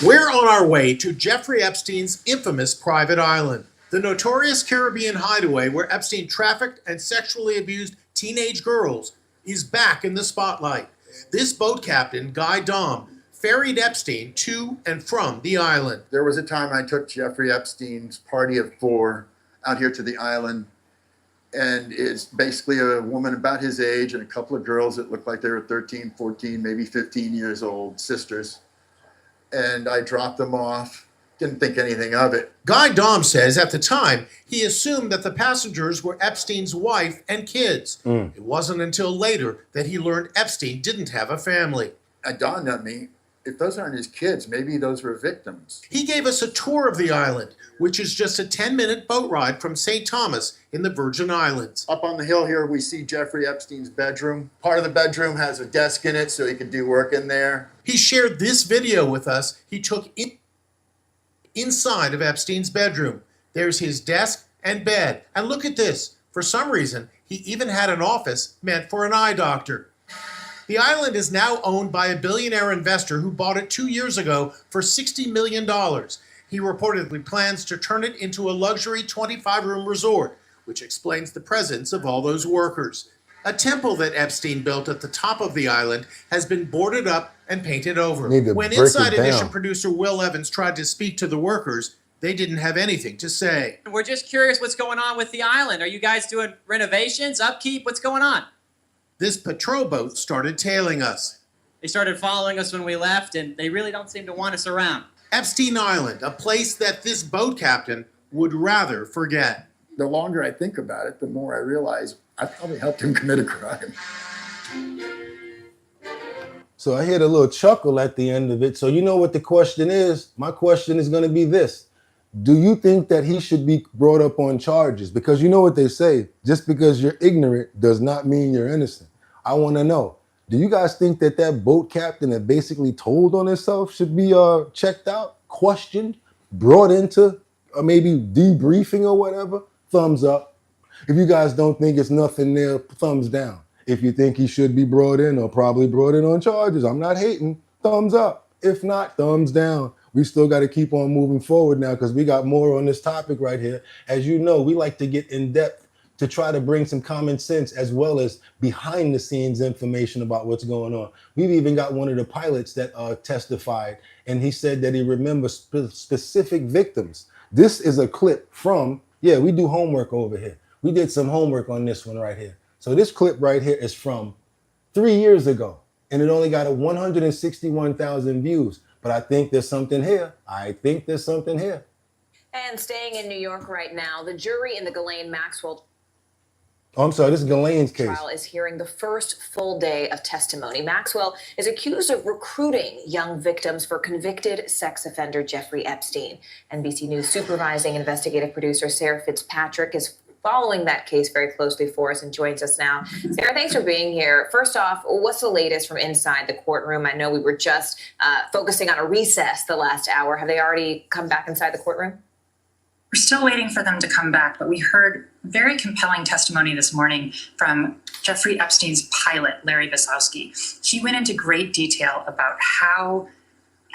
S7: We're on our way to Jeffrey Epstein's infamous private island, the notorious Caribbean hideaway where Epstein trafficked and sexually abused teenage girls, is back in the spotlight. This boat captain, Guy Dom, ferried Epstein to and from the island.
S8: There was a time I took Jeffrey Epstein's party of 4 out here to the island, and it's basically a woman about his age and a couple of girls that looked like they were 13, 14, maybe 15 years old, sisters. And I dropped them off, didn't think anything of it.
S7: Guy Dom says at the time, he assumed that the passengers were Epstein's wife and kids. It wasn't until later that he learned Epstein didn't have a family.
S8: It dawned on me, if those aren't his kids, maybe those were victims.
S7: He gave us a tour of the island, which is just a 10-minute boat ride from St. Thomas in the Virgin Islands.
S8: Up on the hill here, we see Jeffrey Epstein's bedroom. Part of the bedroom has a desk in it so he could do work in there.
S7: He shared this video with us he took inside of Epstein's bedroom. There's his desk and bed. And look at this. For some reason, he even had an office meant for an eye doctor. The island is now owned by a billionaire investor who bought it 2 years ago for $60 million. He reportedly plans to turn it into a luxury 25-room resort, which explains the presence of all those workers. A temple that Epstein built at the top of the island has been boarded up and painted over. When Inside Edition producer Will Evans tried to speak to the workers, they didn't have anything to say.
S9: We're just curious what's going on with the island. Are you guys doing renovations, upkeep? What's going on?
S7: This patrol boat started tailing us.
S9: They started following us when we left, and they really don't seem to want us around.
S7: Epstein Island, a place that this boat captain would rather forget.
S8: The longer I think about it, the more I realize I probably helped him commit a crime.
S1: So I heard a little chuckle at the end of it. So you know what the question is? My question is going to be this. Do you think that he should be brought up on charges? Because you know what they say, just because you're ignorant does not mean you're innocent. I want to know, do you guys think that that boat captain that basically told on himself should be checked out, questioned, brought into maybe debriefing or whatever? Thumbs up. If you guys don't think it's nothing there, thumbs down. If you think he should be brought in or probably brought in on charges, I'm not hating, thumbs up. If not, thumbs down. We still got to keep on moving forward now because we got more on this topic right here. As you know, we like to get in depth to try to bring some common sense as well as behind the scenes information about what's going on. We've even got one of the pilots that testified, and he said that he remembers specific victims. This is a clip from, yeah, we do homework over here. We did some homework on this one right here. So this clip right here is from 3 years ago, and it only got 161,000 views. But I think there's something here.
S12: And staying in New York right now, the jury in the Ghislaine Maxwell
S1: Oh, I'm sorry, this is Ghislaine's case.
S12: trial is hearing the first full day of testimony. Maxwell is accused of recruiting young victims for convicted sex offender Jeffrey Epstein. NBC News supervising investigative producer Sarah Fitzpatrick is following that case very closely for us and joins us now. Sarah, thanks for being here. First off, what's the latest from inside the courtroom? I know we were just focusing on a recess the last hour. Have they already come back inside the courtroom?
S10: We're still waiting for them to come back, but we heard very compelling testimony this morning from Jeffrey Epstein's pilot, Larry Visowski. He went into great detail about how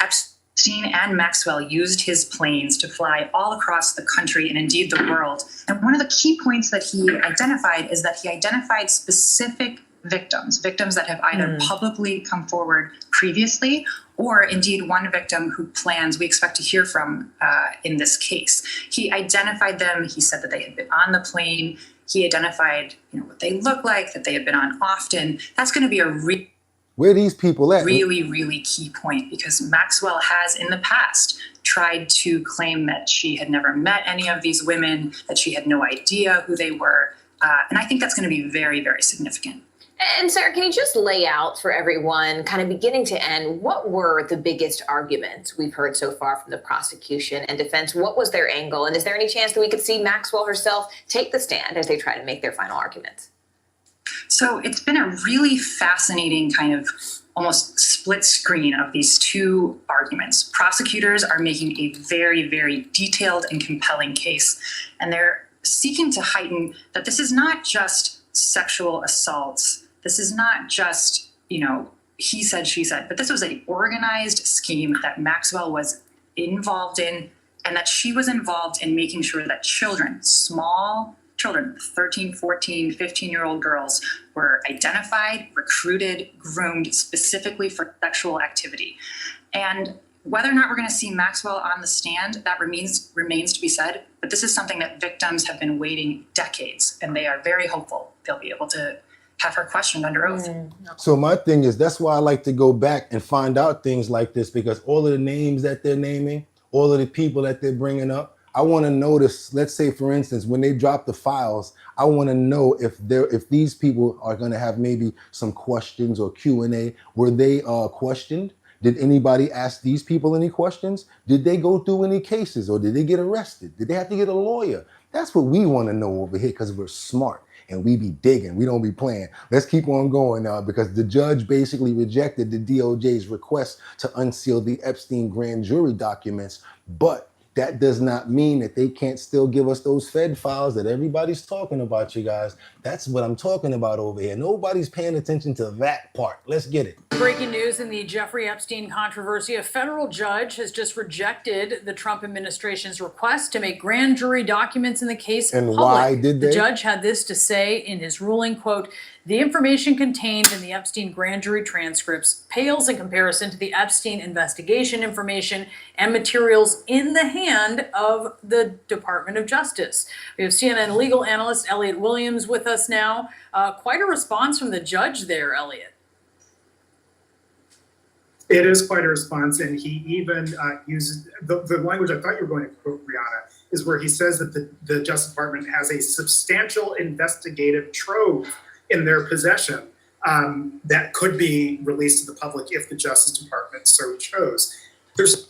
S10: Epstein and Maxwell used his planes to fly all across the country and indeed the world. And one of the key points that he identified is that he identified specific victims that have either publicly come forward previously or indeed one victim who we expect to hear from in this case. He identified them. He said that they had been on the plane. He identified what they look like, that they had been on often. That's going to be a
S1: where these people at?
S10: Really, really key point, because Maxwell has in the past tried to claim that she had never met any of these women, that she had no idea who they were. And I think that's going to be very, very significant.
S12: And Sarah, can you just lay out for everyone, kind of beginning to end, what were the biggest arguments we've heard so far from the prosecution and defense? What was their angle? And is there any chance that we could see Maxwell herself take the stand as they try to make their final arguments?
S10: So it's been a really fascinating kind of almost split screen of these two arguments. Prosecutors are making a very, very detailed and compelling case, and they're seeking to heighten that this is not just sexual assaults. This is not just, he said, she said, but this was an organized scheme that Maxwell was involved in, and that she was involved in making sure that children, small children, 13, 14, 15-year-old girls, were identified, recruited, groomed specifically for sexual activity. And whether or not we're going to see Maxwell on the stand, that remains to be said. But this is something that victims have been waiting decades, and they are very hopeful they'll be able to have her questioned under oath.
S1: So my thing is, that's why I like to go back and find out things like this, because all of the names that they're naming, all of the people that they're bringing up, I want to notice, let's say, for instance, when they drop the files, I want to know if these people are going to have maybe some questions or Q&A. Were they questioned? Did anybody ask these people any questions? Did they go through any cases, or did they get arrested? Did they have to get a lawyer? That's what we want to know over here, because we're smart and we be digging. We don't be playing. Let's keep on going now, because the judge basically rejected the DOJ's request to unseal the Epstein grand jury documents, but that does not mean that they can't still give us those Fed files that everybody's talking about, you guys. That's what I'm talking about over here. Nobody's paying attention to that part. Let's get it.
S4: Breaking news in the Jeffrey Epstein controversy. A federal judge has just rejected the Trump administration's request to make grand jury documents in the case public.
S1: Why did they?
S4: The judge had this to say in his ruling, quote, "The information contained in the Epstein grand jury transcripts pales in comparison to the Epstein investigation information and materials in the hand of the Department of Justice." We have CNN legal analyst Elliot Williams with us now. Quite a response from the judge there, Elliot.
S5: It is quite a response, and he even uses the language I thought you were going to quote, Brianna, is where he says that the Justice Department has a substantial investigative trove in their possession that could be released to the public if the Justice Department so chose.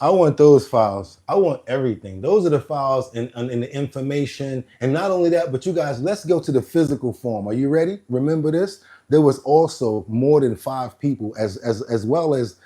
S1: I want those files. I want everything. Those are the files and the information. And not only that, but you guys, let's go to the physical form. Are you ready? Remember this? There was also more than 5 people, as well as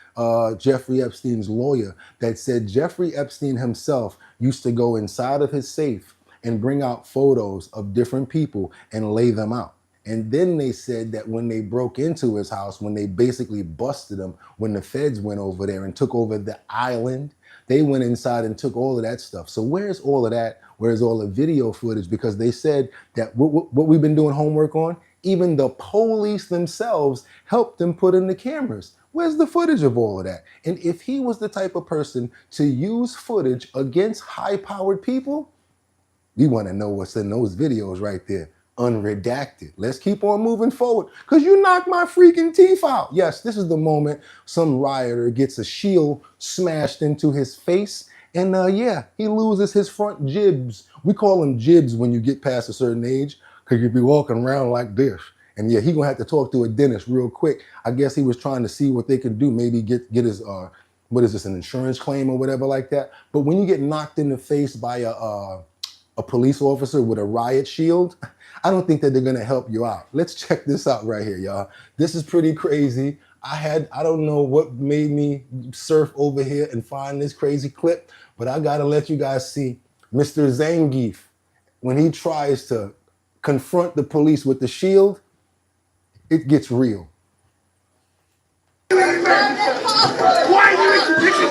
S1: Jeffrey Epstein's lawyer, that said Jeffrey Epstein himself used to go inside of his safe and bring out photos of different people and lay them out. And then they said that when they broke into his house, when they basically busted him, when the feds went over there and took over the island, they went inside and took all of that stuff. So where's all of that? Where's all the video footage? Because they said that what we've been doing homework on, even the police themselves helped them put in the cameras. Where's the footage of all of that? And if he was the type of person to use footage against high-powered people, we want to know what's in those videos right there. Unredacted. Let's keep on moving forward, because you knocked my freaking teeth out. Yes, this is the moment some rioter gets a shield smashed into his face, and yeah, he loses his front jibs. We call them jibs when you get past a certain age, because you'll be walking around like this. And yeah, he gonna have to talk to a dentist real quick. I guess he was trying to see what they could do, maybe get his what is this, an insurance claim or whatever like that. But when you get knocked in the face by a police officer with a riot shield, I don't think that they're gonna help you out. Let's check this out right here, y'all. This is pretty crazy. I don't know what made me surf over here and find this crazy clip, but I gotta let you guys see Mr. Zangief, when he tries to confront the police with the shield, it gets real.
S22: Why are you extradition?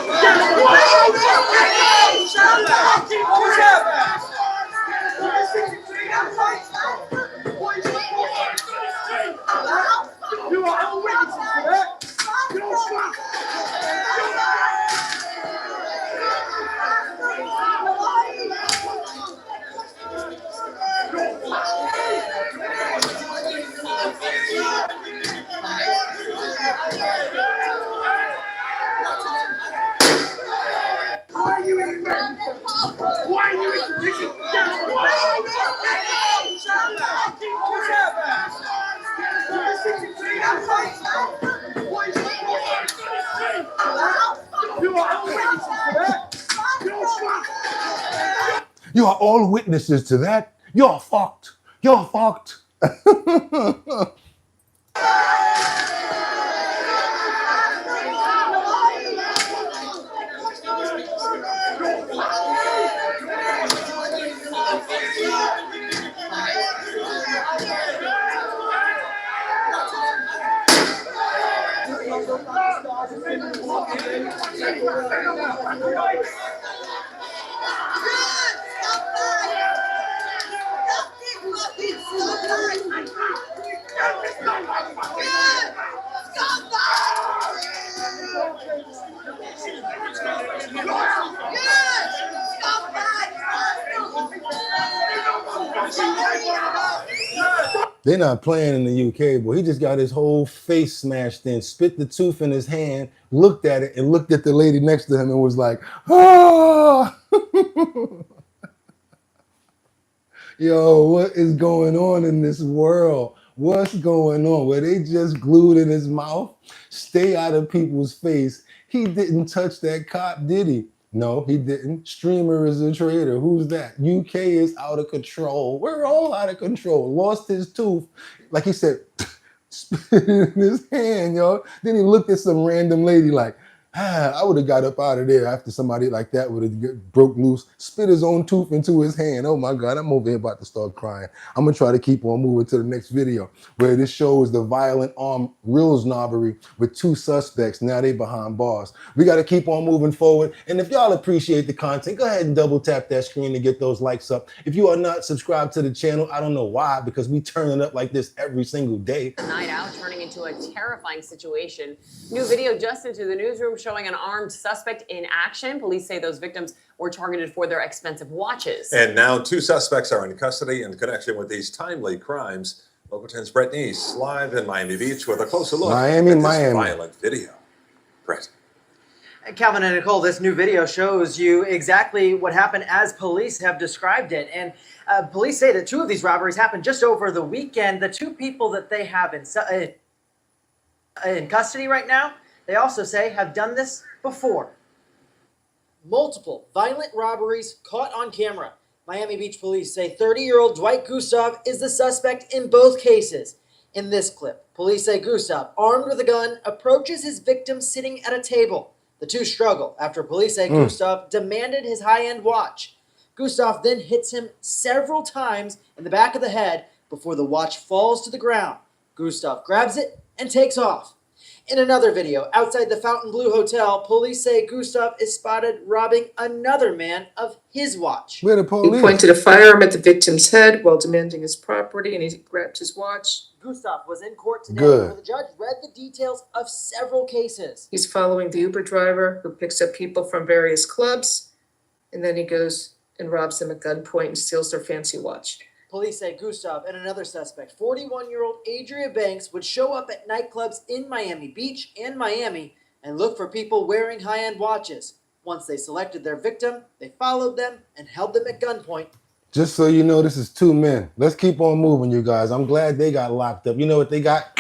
S22: You are all witnesses to that. Why are you extradition?
S1: You are all witnesses to that. You're fucked. You're fucked. They're not playing in the UK, boy. He just got his whole face smashed in, spit the tooth in his hand, looked at it, and looked at the lady next to him and was like, ah! Yo, what is going on in this world? What's going on? Were they just glued in his mouth? Stay out of people's face. He didn't touch that cop, did he? No, he didn't. Streamer is a traitor. Who's that? UK is out of control. We're all out of control. Lost his tooth. Like he said, spit in his hand, yo. Then he looked at some random lady like, I would have got up out of there after somebody like that would have broke loose, spit his own tooth into his hand. Oh my God, I'm over here about to start crying. I'm gonna try to keep on moving to the next video where this shows the violent armed reels robbery with 2 suspects. Now they behind bars. We gotta keep on moving forward. And if y'all appreciate the content, go ahead and double tap that screen to get those likes up. If you are not subscribed to the channel, I don't know why, because we turn it up like this every single day.
S11: The night out turning into a terrifying situation. New video just into the newsroom showing an armed suspect in action. Police say those victims were targeted for their expensive watches.
S13: And now 2 suspects are in custody in connection with these timely crimes. Local 10's Brett Neese live in Miami Beach with a closer look at this violent video. Brett.
S14: Calvin and Nicole, this new video shows you exactly what happened as police have described it. And police say that 2 of these robberies happened just over the weekend. The 2 people that they have in custody right now, they also say have done this before. Multiple violent robberies caught on camera. Miami Beach police say 30-year-old Dwight Gustav is the suspect in both cases. In this clip, police say Gustav, armed with a gun, approaches his victim sitting at a table. The 2 struggle after police say Gustav demanded his high-end watch. Gustav then hits him several times in the back of the head before the watch falls to the ground. Gustav grabs it and takes off. In another video, outside the Fontainebleau Hotel, police say Gustav is spotted robbing another man of his watch.
S1: Where the police?
S15: He pointed a firearm at the victim's head while demanding his property, and he grabbed his watch.
S14: Gustav was in court today where the judge read the details of several cases.
S15: He's following the Uber driver who picks up people from various clubs, and then he goes and robs them at gunpoint and steals their fancy watch.
S14: Police say Gustav and another suspect, 41-year-old Adria Banks, would show up at nightclubs in Miami Beach and Miami and look for people wearing high-end watches. Once they selected their victim, they followed them and held them at gunpoint.
S1: Just so you know, this is 2 men. Let's keep on moving, you guys. I'm glad they got locked up. You know what they got?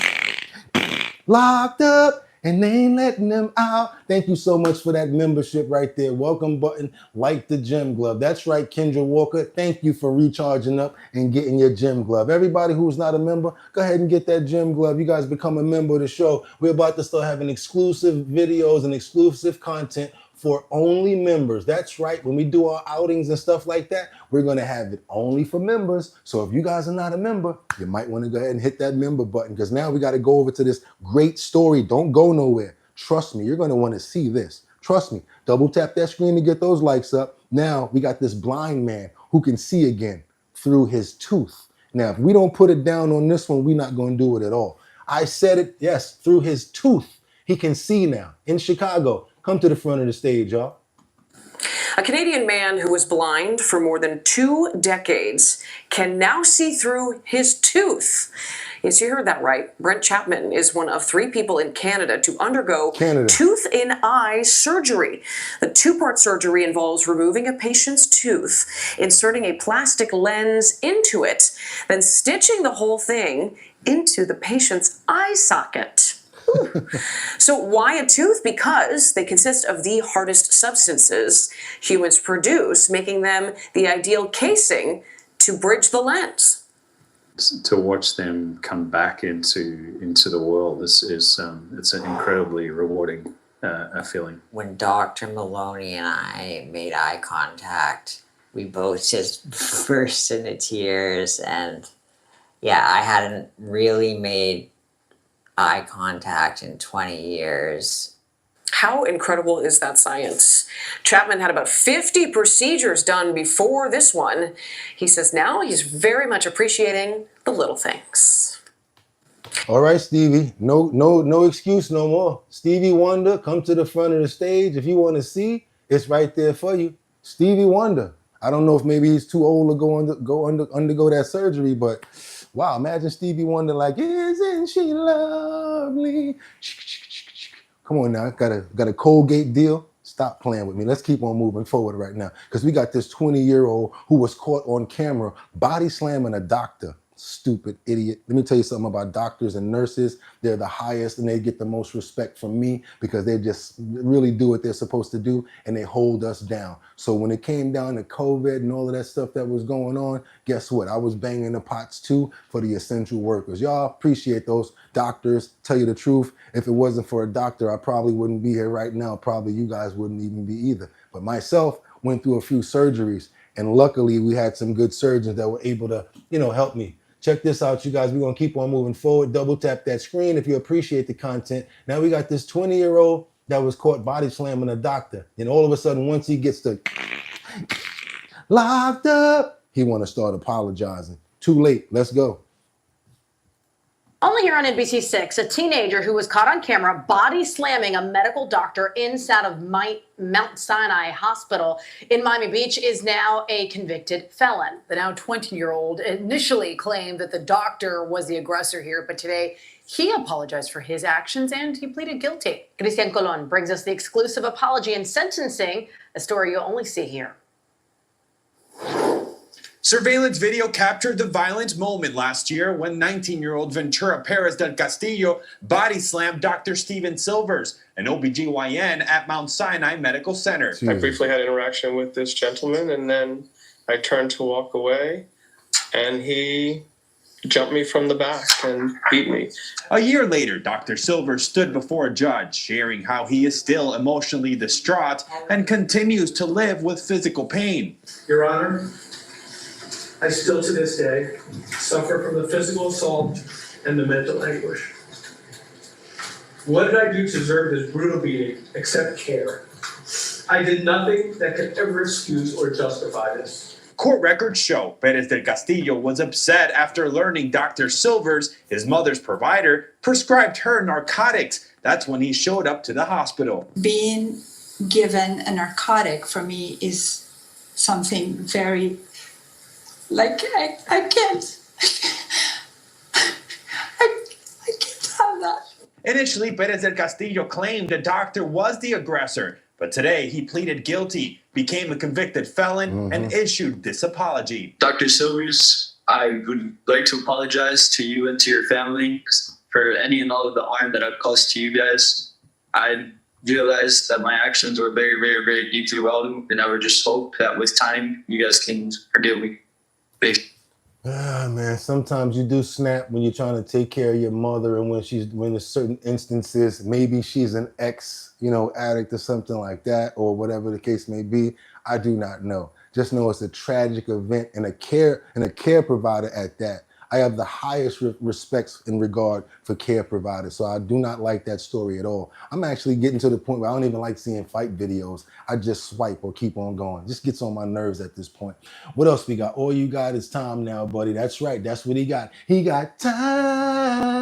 S1: Locked up. And they ain't letting them out. Thank you so much for that membership right there. Welcome button, like the gym glove. That's right, Kendra Walker. Thank you for recharging up and getting your gym glove. Everybody who's not a member, go ahead and get that gym glove. You guys become a member of the show. We're about to start having exclusive videos and exclusive content for only members. That's right. When we do our outings and stuff like that, we're going to have it only for members. So if you guys are not a member, you might want to go ahead and hit that member button, because now we got to go over to this great story. Don't go nowhere. Trust me, you're going to want to see this. Trust me. Double tap that screen to get those likes up. Now we got this blind man who can see again through his tooth. Now, if we don't put it down on this one, we're not going to do it at all. I said it, yes, through his tooth. He can see now in Chicago. Come to the front of the stage, y'all.
S11: A Canadian man who was blind for more than 2 decades can now see through his tooth. Yes, you heard that right. Brent Chapman is one of 3 people in Canada to undergo tooth in eye surgery. The 2-part surgery involves removing a patient's tooth, inserting a plastic lens into it, then stitching the whole thing into the patient's eye socket. So why a tooth? Because they consist of the hardest substances humans produce, making them the ideal casing to bridge the lens.
S16: To watch them come back into the world is it's an incredibly rewarding feeling.
S26: When Dr. Maloney and I made eye contact, we both just burst into tears, and yeah, I hadn't really made eye contact in 20 years.
S11: How incredible is that science? Chapman had about 50 procedures done before this one. He says now he's very much appreciating the little things.
S1: All right, Stevie, no excuse no more. Stevie Wonder, come to the front of the stage. If you want to see, it's right there for you. Stevie Wonder. I don't know if maybe he's too old to undergo that surgery, but wow, imagine Stevie Wonder like, isn't she lovely? Come on now, got a Colgate deal. Stop playing with me. Let's keep on moving forward right now, because we got this 20-year-old who was caught on camera body slamming a doctor. Stupid idiot. Let me tell you something about doctors and nurses. They're the highest and they get the most respect from me because they just really do what they're supposed to do and they hold us down. So when it came down to COVID and all of that stuff that was going on, guess what? I was banging the pots too for the essential workers. Y'all appreciate those doctors. Tell you the truth, if it wasn't for a doctor, I probably wouldn't be here right now. Probably you guys wouldn't even be either. But myself went through a few surgeries and luckily we had some good surgeons that were able to, help me. Check this out, you guys. We're going to keep on moving forward. Double tap that screen if you appreciate the content. Now we got this 20-year-old that was caught body slamming a doctor. And all of a sudden, once he gets to locked up, he want to start apologizing. Too late. Let's go.
S12: Only here on NBC6, a teenager who was caught on camera body slamming a medical doctor inside of Mount Sinai Hospital in Miami Beach is now a convicted felon. The now 20-year-old initially claimed that the doctor was the aggressor here, but today he apologized for his actions and he pleaded guilty. Cristian Colon brings us the exclusive apology and sentencing, a story you'll only see here.
S2: Surveillance video captured the violent moment last year when 19-year-old Ventura Perez del Castillo body slammed Dr. Steven Silvers, an OBGYN at Mount Sinai Medical Center.
S17: I briefly had interaction with this gentleman and then I turned to walk away and he jumped me from the back and beat me.
S2: A year later, Dr. Silvers stood before a judge, sharing how he is still emotionally distraught and continues to live with physical pain.
S18: Your Honor, I still to this day suffer from the physical assault and the mental anguish. What did I do to deserve this brutal beating except care? I did nothing that could ever excuse or justify this.
S2: Court records show Perez del Castillo was upset after learning Dr. Silvers, his mother's provider, prescribed her narcotics. That's when he showed up to the hospital.
S19: Being given a narcotic for me is something very, I can't have that.
S2: Initially, Perez del Castillo claimed the doctor was the aggressor, but today he pleaded guilty, became a convicted felon, and issued this apology.
S20: Dr. Silvers, I would like to apologize to you and to your family for any and all of the harm that I've caused to you guys. I realized that my actions were very, very, very deeply wrong, and I would just hope that with time, you guys can forgive me.
S1: Man, sometimes you do snap when you're trying to take care of your mother, and when there's certain instances, maybe she's an ex, addict or something like that, or whatever the case may be. I do not know. Just know it's a tragic event and a care provider at that. I have the highest respects in regard for care providers, so I do not like that story at all. I'm actually getting to the point where I don't even like seeing fight videos. I just swipe or keep on going. Just gets on my nerves at this point. What else we got? All you got is time now, buddy. That's right. That's what he got. He got time.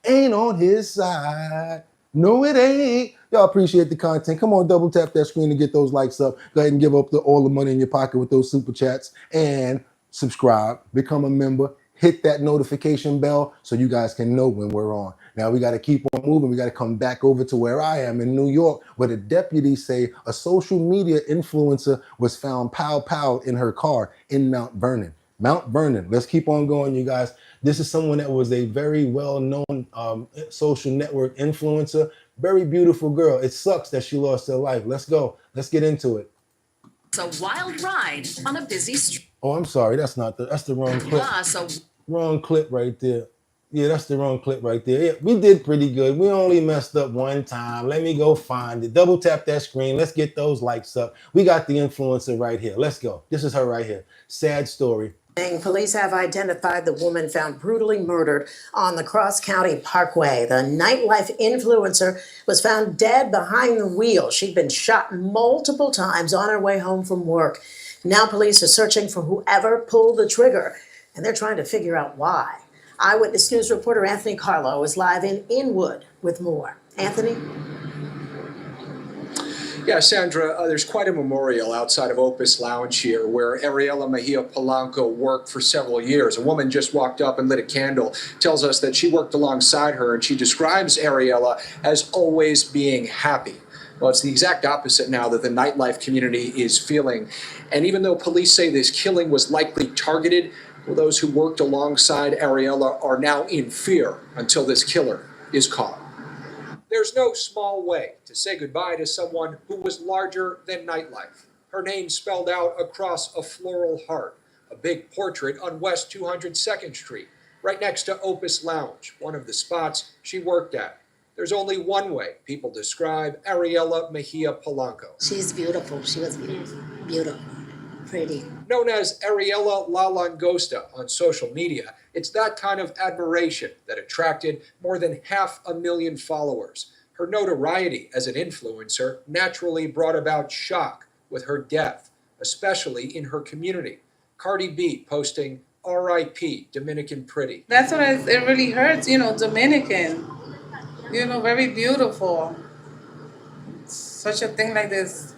S1: Ain't on his side. No, it ain't. Y'all appreciate the content. Come on, double tap that screen to get those likes up. Go ahead and give up all the money in your pocket with those super chats. And subscribe, become a member, hit that notification bell so you guys can know when we're on. Now we got to keep on moving. We got to come back over to where I am in New York, where the deputies say a social media influencer was found pow in her car in Mount Vernon. Mount Vernon. Let's keep on going, you guys. This is someone that was a very well-known social network influencer. Very beautiful girl. It sucks that she lost her life. Let's go. Let's get into it.
S21: It's a wild ride on a busy street.
S1: Oh, I'm sorry. That's the wrong clip. Wrong clip right there. Yeah, that's the wrong clip right there. Yeah, we did pretty good. We only messed up one time. Let me go find it. Double tap that screen. Let's get those likes up. We got the influencer right here. Let's go. This is her right here. Sad story.
S27: Police have identified the woman found brutally murdered on the Cross County Parkway. The nightlife influencer was found dead behind the wheel. She'd been shot multiple times on her way home from work. Now police are searching for whoever pulled the trigger, and they're trying to figure out why. Eyewitness News reporter Anthony Carlo is live in Inwood with more. Anthony?
S3: Yeah, Sandra, there's quite a memorial outside of Opus Lounge here where Ariela Mejia Polanco worked for several years. A woman just walked up and lit a candle, tells us that she worked alongside her, and she describes Ariela as always being happy. Well, it's the exact opposite now that the nightlife community is feeling. And even though police say this killing was likely targeted, well, those who worked alongside Ariela are now in fear until this killer is caught. There's no small way to say goodbye to someone who was larger than nightlife. Her name spelled out across a floral heart, a big portrait on West 202nd Street, right next to Opus Lounge, one of the spots she worked at. There's only one way people describe Ariela Mejia Polanco.
S27: She's beautiful. She was beautiful, pretty.
S3: Known as Ariela La Langosta on social media, it's that kind of admiration that attracted more than 500,000 followers. Her notoriety as an influencer naturally brought about shock with her death, especially in her community. Cardi B posting, R.I.P. Dominican Pretty.
S6: That's what it really hurts, Dominican, very beautiful. Such a thing like this,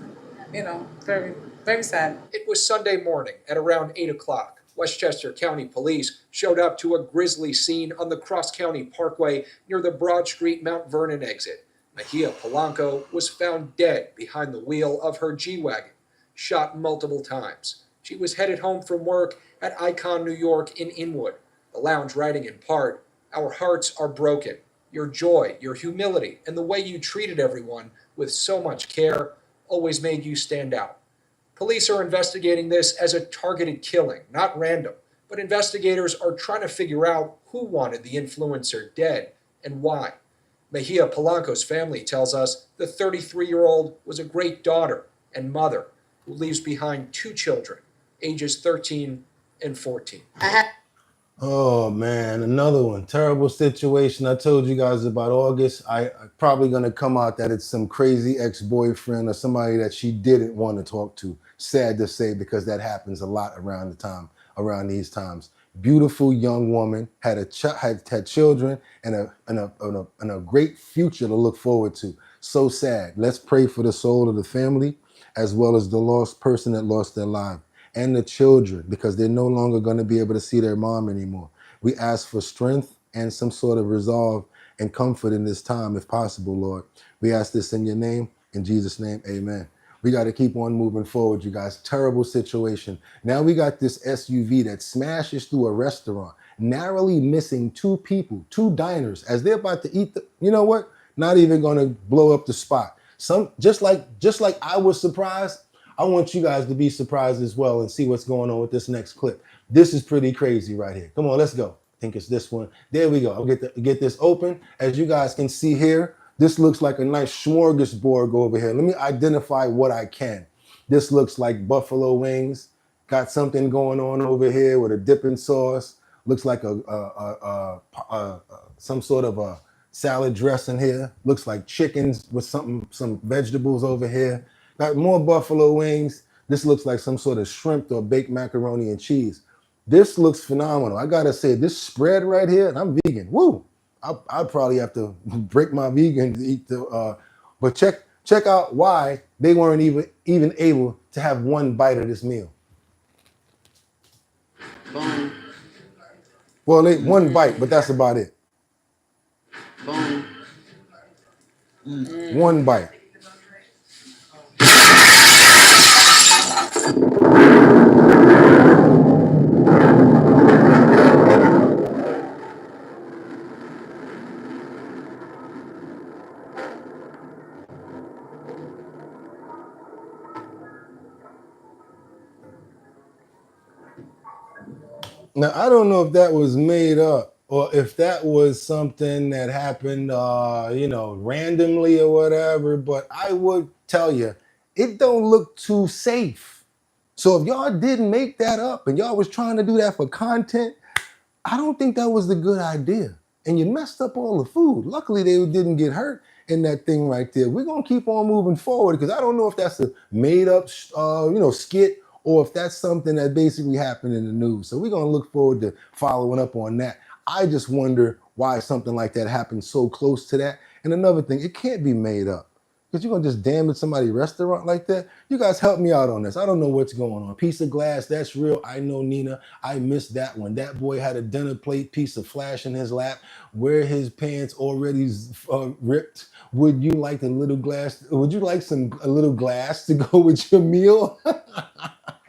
S6: very, very sad.
S3: It was Sunday morning at around 8 o'clock. Westchester County Police showed up to a grisly scene on the Cross County Parkway near the Broad Street Mount Vernon exit. Mejia Polanco was found dead behind the wheel of her G-Wagon, shot multiple times. She was headed home from work at Icon, New York in Inwood. The lounge writing in part, "Our hearts are broken. Your joy, your humility, and the way you treated everyone with so much care always made you stand out." Police are investigating this as a targeted killing, not random, but investigators are trying to figure out who wanted the influencer dead and why. Mejia Polanco's family tells us the 33-year-old was a great daughter and mother who leaves behind 2 children, ages 13 and 14.
S1: Oh man, another one. Terrible situation. I told you guys about August. I probably gonna come out that it's some crazy ex-boyfriend or somebody that she didn't want to talk to. Sad to say, because that happens a lot around these times. Beautiful young woman, had children and a great future to look forward to. So sad. Let's pray for the soul of the family as well as the lost person that lost their life. And the children, because they're no longer going to be able to see their mom anymore. We ask for strength and some sort of resolve and comfort in this time, if possible, Lord. We ask this in your name, in Jesus' name, amen. We got to keep on moving forward, you guys. Terrible situation. Now we got this SUV that smashes through a restaurant, narrowly missing 2 people, 2 diners, as they're about to eat you know what? Not even going to blow up the spot. Just like I was surprised, I want you guys to be surprised as well and see what's going on with this next clip. This is pretty crazy right here. Come on, let's go. I think it's this one. There we go. I'll get this open. As you guys can see here, this looks like a nice smorgasbord over here. Let me identify what I can. This looks like buffalo wings. Got something going on over here with a dipping sauce. Looks like some sort of a salad dressing here. Looks like chickens with some vegetables over here. Got more buffalo wings. This looks like some sort of shrimp or baked macaroni and cheese. This looks phenomenal. I gotta say, this spread right here, and I'm vegan. Woo! I'll probably have to break my vegan to eat the. But check out why they weren't even able to have one bite of this meal.
S7: Boom.
S1: Well, one bite, but that's about it.
S7: Boom.
S1: One bite. Now, I don't know if that was made up or if that was something that happened, randomly or whatever, but I would tell you, it don't look too safe. So if y'all didn't make that up and y'all was trying to do that for content, I don't think that was the good idea. And you messed up all the food. Luckily, they didn't get hurt in that thing right there. We're going to keep on moving forward because I don't know if that's a made up, skit or if that's something that basically happened in the news. So we're going to look forward to following up on that. I just wonder why something like that happened so close to that. And another thing, it can't be made up. Because you're going to just damage somebody's restaurant like that? You guys help me out on this. I don't know what's going on. Piece of glass, that's real. I know, Nina. I missed that one. That boy had a dinner plate piece of flash in his lap, where his pants already ripped. Would you like a little glass? Would you like a little glass to go with your meal?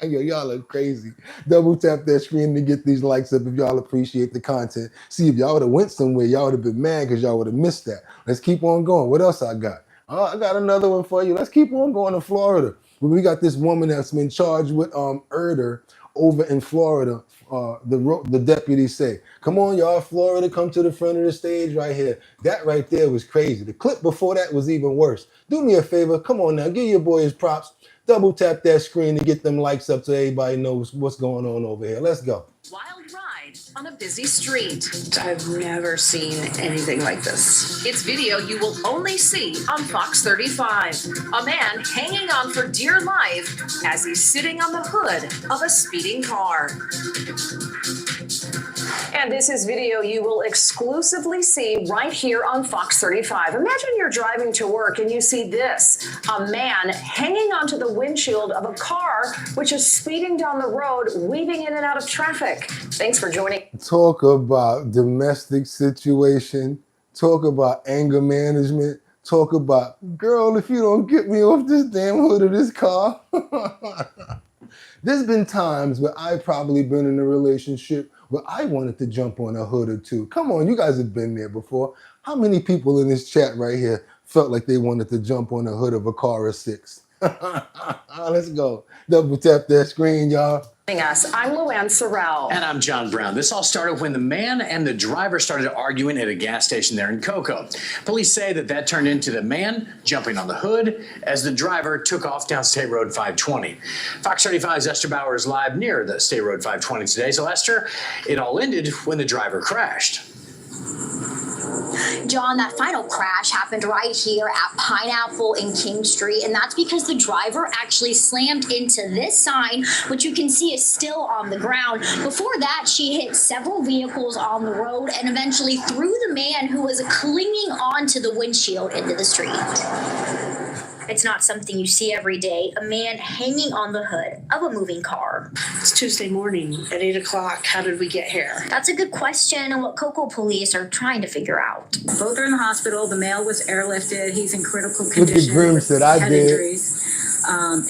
S1: Yo, y'all are crazy. Double tap that screen to get these likes up if y'all appreciate the content. See, if y'all would have went somewhere, y'all would have been mad because y'all would have missed that. Let's keep on going. What else I got? I got another one for you. Let's keep on going to Florida. We got this woman that's been charged with murder over in Florida. The deputies say, come on, y'all, Florida, come to the front of the stage right here. That right there was crazy. The clip before that was even worse. Do me a favor. Come on now. Give your boy his props. Double tap that screen to get them likes up so everybody knows what's going on over here. Let's go.
S21: Wild ride on a busy street.
S11: I've never seen anything like this.
S21: It's video you will only see on Fox 35. A man hanging on for dear life as he's sitting on the hood of a speeding car.
S11: And this is video you will exclusively see right here on Fox 35. Imagine you're driving to work and you see this, a man hanging onto the windshield of a car which is speeding down the road, weaving in and out of traffic. Thanks for joining.
S1: Talk about domestic situation. Talk about anger management. Talk about, girl, if you don't get me off this damn hood of this car. There's been times where I've probably been in a relationship where I wanted to jump on a hood or two. Come on, you guys have been there before. How many people in this chat right here felt like they wanted to jump on the hood of a car or 6? Let's go. Double tap that screen, y'all.
S11: Us. I'm Luann Sorrell.
S4: And I'm John Brown. This all started when the man and the driver started arguing at a gas station there in Cocoa. Police say that turned into the man jumping on the hood as the driver took off down State Road 520. Fox 35's Esther Bauer is live near the State Road 520 today. So Esther, it all ended when the driver crashed.
S8: John, that final crash happened right here at Pineapple and King Street, and that's because the driver actually slammed into this sign, which you can see is still on the ground. Before that, she hit several vehicles on the road and eventually threw the man who was clinging onto the windshield into the street. It's not something you see every day, a man hanging on the hood of a moving car.
S9: It's Tuesday morning at 8 o'clock. How did we get here?
S8: That's a good question and what Cocoa police are trying to figure out.
S10: Both are in the hospital. The male was airlifted. He's in critical
S1: Look at
S10: condition.
S1: Grims that I
S10: head
S1: did.
S10: Injuries.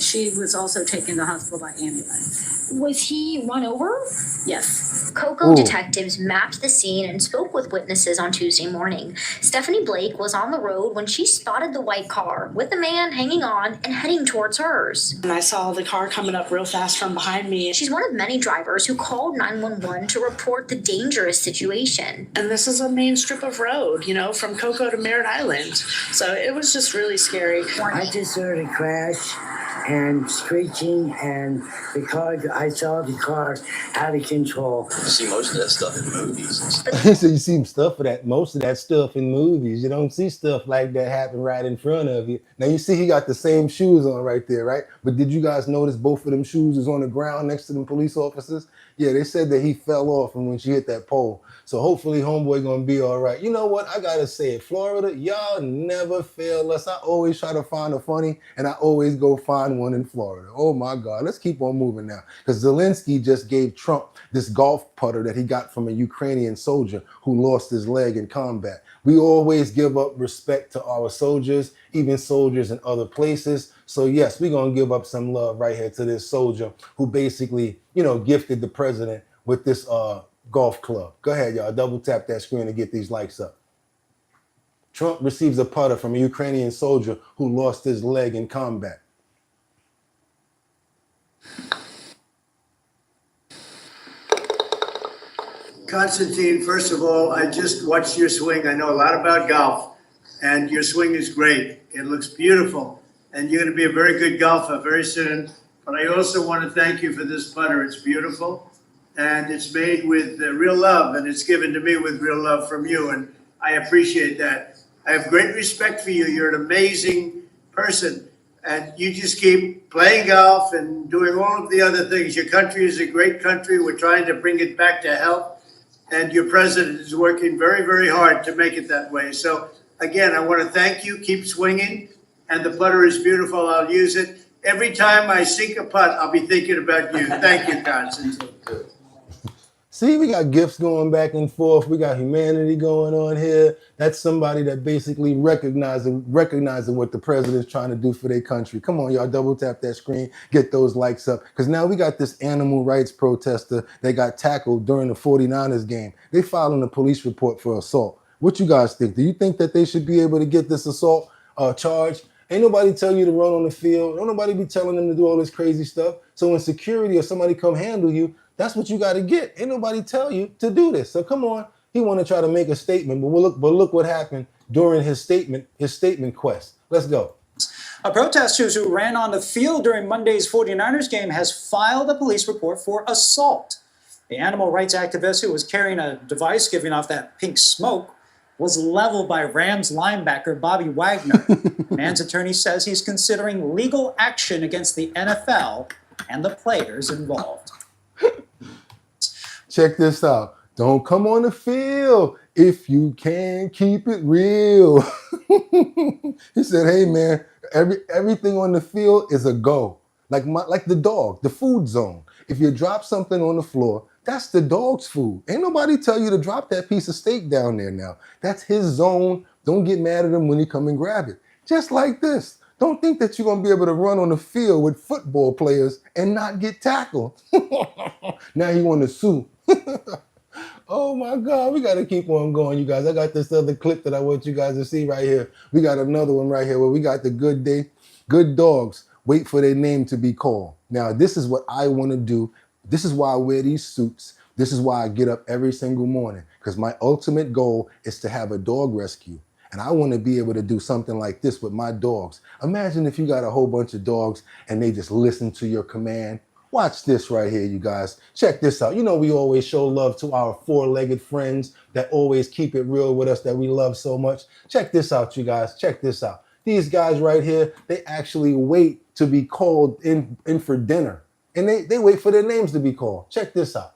S10: She was also taken to the hospital by ambulance.
S8: Was he run over?
S10: Yes.
S8: Cocoa detectives mapped the scene and spoke with witnesses on Tuesday morning. Stephanie Blake was on the road when she spotted the white car with the man hanging on and heading towards hers.
S9: And I saw the car coming up real fast from behind me.
S8: She's one of many drivers who called 911 to report the dangerous situation.
S9: And this is a main strip of road, from Cocoa to Merritt Island. So it was just really scary.
S23: I just heard a crash and screeching, and I saw the car out of control.
S24: You see most of that stuff in movies.
S1: So you see most of that stuff in movies. You don't see stuff like that happen right in front of you. Now you see he got the same shoes on right there, right? But did you guys notice both of them shoes is on the ground next to them police officers? Yeah, they said that he fell off when she hit that pole. So hopefully homeboy gonna be all right. You know what? I gotta say it. Florida, y'all never fail us. I always try to find a funny, and I always go find one in Florida. Oh my God, let's keep on moving now. Because Zelenskyy just gave Trump this golf putter that he got from a Ukrainian soldier who lost his leg in combat. We always give up respect to our soldiers, even soldiers in other places. So yes, we're gonna give up some love right here to this soldier who basically, gifted the president with this golf club. Go ahead, y'all. Double tap that screen to get these likes up. Trump receives a putter from a Ukrainian soldier who lost his leg in combat.
S25: Constantine, first of all, I just watched your swing. I know a lot about golf, and your swing is great. It looks beautiful, and you're going to be a very good golfer very soon. But I also want to thank you for this putter. It's beautiful, and it's made with real love, and it's given to me with real love from you, and I appreciate that. I have great respect for you. You're an amazing person, and you just keep playing golf and doing all of the other things. Your country is a great country. We're trying to bring it back to health, and your president is working very, very hard to make it that way. So, again, I want to thank you. Keep swinging, and the putter is beautiful. I'll use it. Every time I sink a putt, I'll be thinking about you. Thank you, Constantine.
S1: See, we got gifts going back and forth. We got humanity going on here. That's somebody that basically recognizing what the president's trying to do for their country. Come on, y'all, double tap that screen, get those likes up. Because now we got this animal rights protester that got tackled during the 49ers game. They filed a police report for assault. What you guys think? Do you think that they should be able to get this assault charge? Ain't nobody tell you to run on the field. Don't nobody be telling them to do all this crazy stuff. So when security or somebody come handle you, that's what you got to get. Ain't nobody tell you to do this. So come on. He want to try to make a statement, but look what happened during his statement quest. Let's go.
S5: A protester who ran on the field during Monday's 49ers game has filed a police report for assault. The animal rights activist who was carrying a device giving off that pink smoke was leveled by Rams linebacker Bobby Wagner. The man's attorney says he's considering legal action against the NFL and the players involved.
S1: Check this out. Don't come on the field if you can keep it real. He said, hey man, everything on the field is a go. Like the dog, the food zone. If you drop something on the floor, that's the dog's food. Ain't nobody tell you to drop that piece of steak down there now. That's his zone. Don't get mad at him when he come and grab it. Just like this. Don't think that you're going to be able to run on the field with football players and not get tackled. Now he want to sue. Oh my God, we got to keep on going, you guys. I got this other clip that I want you guys to see right here. We got another one right here where we got the good dogs wait for their name to be called. Now, this is what I want to do. This is why I wear these suits. This is why I get up every single morning, because my ultimate goal is to have a dog rescue. And I want to be able to do something like this with my dogs. Imagine if you got a whole bunch of dogs and they just listen to your command. Watch this right here, you guys. Check this out. You know, we always show love to our four-legged friends that always keep it real with us, that we love so much. Check this out, you guys. Check this out. These guys right here, they actually wait to be called in for dinner. And they wait for their names to be called. Check this out.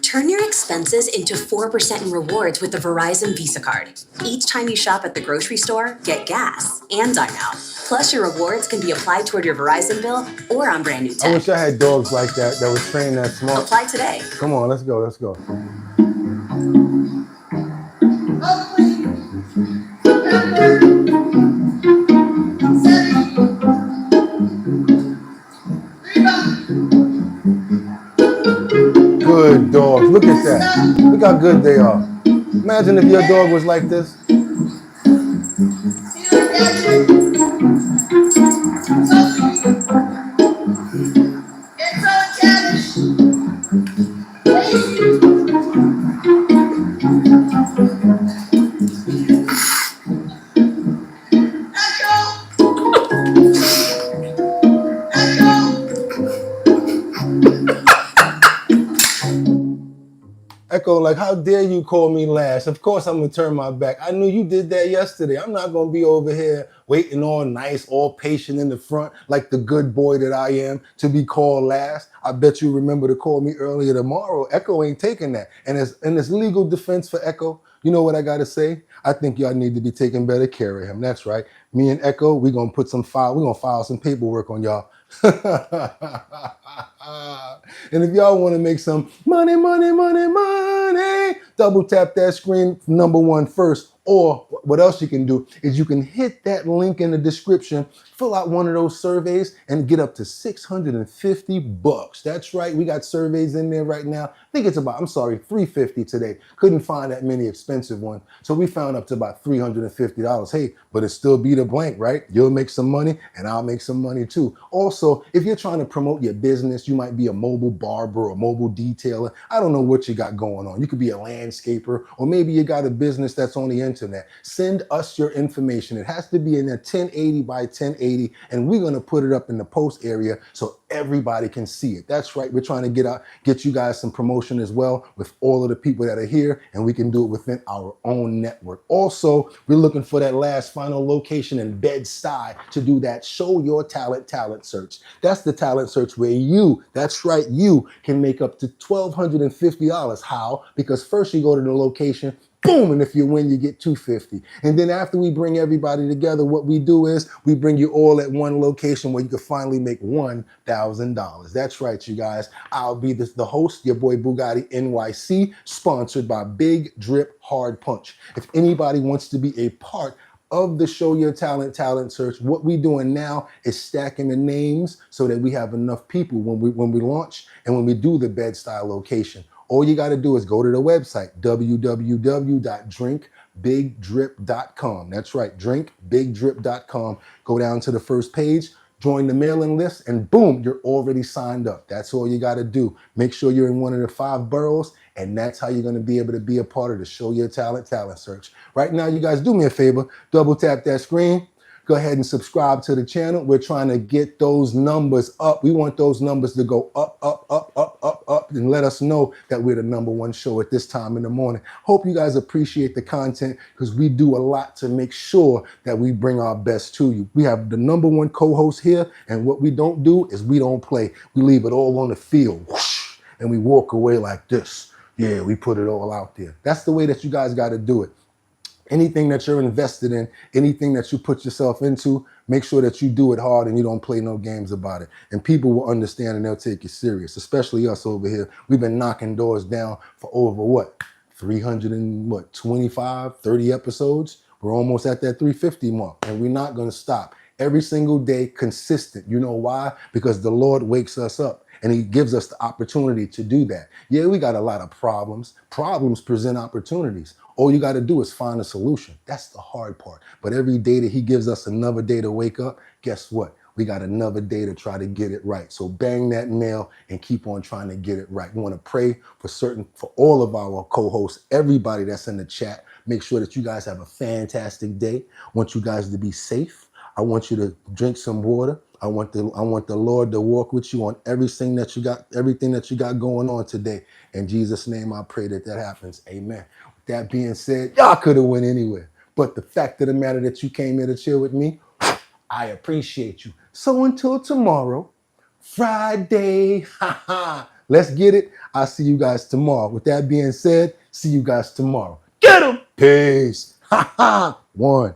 S13: Turn your expenses into 4% in rewards with the Verizon Visa card. Each time you shop at the grocery store, get gas and dine out. Plus, your rewards can be applied toward your Verizon bill or on brand new tech.
S1: I wish I had dogs like that was trained that smart.
S13: Apply today.
S1: Come on, let's go, let's go. Good dogs. Look at that. Look how good they are. Imagine if your dog was like this. Echo, like, how dare you call me last? Of course I'm going to turn my back. I knew you did that yesterday. I'm not going to be over here waiting all nice, all patient in the front like the good boy that I am to be called last. I bet you remember to call me earlier tomorrow. Echo ain't taking that. And as legal defense for Echo, you know what I got to say? I think y'all need to be taking better care of him. That's right. Me and Echo, we're going to file some paperwork on y'all. And if y'all want to make some money, double tap that screen #1 first. Or what else you can do is you can hit that link in the description, fill out one of those surveys and get up to $650. That's right. We got surveys in there right now. I think it's about, $350 today. Couldn't find that many expensive ones. So we found up to about $350. Hey, but it still beat a blank, right? You'll make some money and I'll make some money too. Also, if you're trying to promote your business, you might be a mobile barber or mobile detailer. I don't know what you got going on. You could be a landscaper, or maybe you got a business that's on the internet. send us your information. It has to be in a 1080 by 1080, and we're going to put it up in the post area so everybody can see it. That's right. We're trying to get you guys some promotion as well with all of the people that are here, and we can do it within our own network. Also, we're looking for that last final location in Bed-Stuy to do that Show Your Talent search. That's the talent search where you, that's right, you can make up to $1,250. How? Because first you go to the location, boom, and if you win, you get $250. And then after we bring everybody together, what we do is we bring you all at one location where you can finally make $1,000. That's right, you guys. I'll be the host, your boy Bugatti NYC, sponsored by Big Drip Hard Punch. If anybody wants to be a part of the Show Your Talent search, what we're doing now is stacking the names so that we have enough people when we launch and when we do the Bed-Stuy location. All you got to do is go to the website, www.drinkbigdrip.com. That's right, drinkbigdrip.com. Go down to the first page, join the mailing list, and boom, you're already signed up. That's all you got to do. Make sure you're in one of the 5 boroughs, and that's how you're going to be able to be a part of the Show Your Talent search. Right now, you guys do me a favor, double tap that screen. Go ahead and subscribe to the channel. We're trying to get those numbers up. We want those numbers to go up, and let us know that we're the #1 show at this time in the morning. Hope you guys appreciate the content because we do a lot to make sure that we bring our best to you. We have the #1 co-host here, and what we don't do is we don't play. We leave it all on the field, whoosh, and we walk away like this. Yeah, we put it all out there. That's the way that you guys got to do it. Anything that you're invested in, anything that you put yourself into, make sure that you do it hard and you don't play no games about it. And people will understand and they'll take you serious, especially us over here. We've been knocking doors down for over 325, 30 episodes. We're almost at that 350 mark, and we're not going to stop. Every single day, consistent. You know why? Because the Lord wakes us up and he gives us the opportunity to do that. Yeah, we got a lot of problems. Problems present opportunities. All you got to do is find a solution. That's the hard part. But every day that he gives us another day to wake up, guess what? We got another day to try to get it right. So bang that nail and keep on trying to get it right. We want to pray for all of our co-hosts, everybody that's in the chat. Make sure that you guys have a fantastic day. I want you guys to be safe. I want you to drink some water. I want the Lord to walk with you on everything that you got going on today. In Jesus' name, I pray that happens. Amen. With that being said, y'all could have went anywhere. But the fact of the matter that you came here to chill with me, I appreciate you. So until tomorrow, Friday, let's get it. I'll see you guys tomorrow. With that being said, see you guys tomorrow. Get 'em. Peace. 1.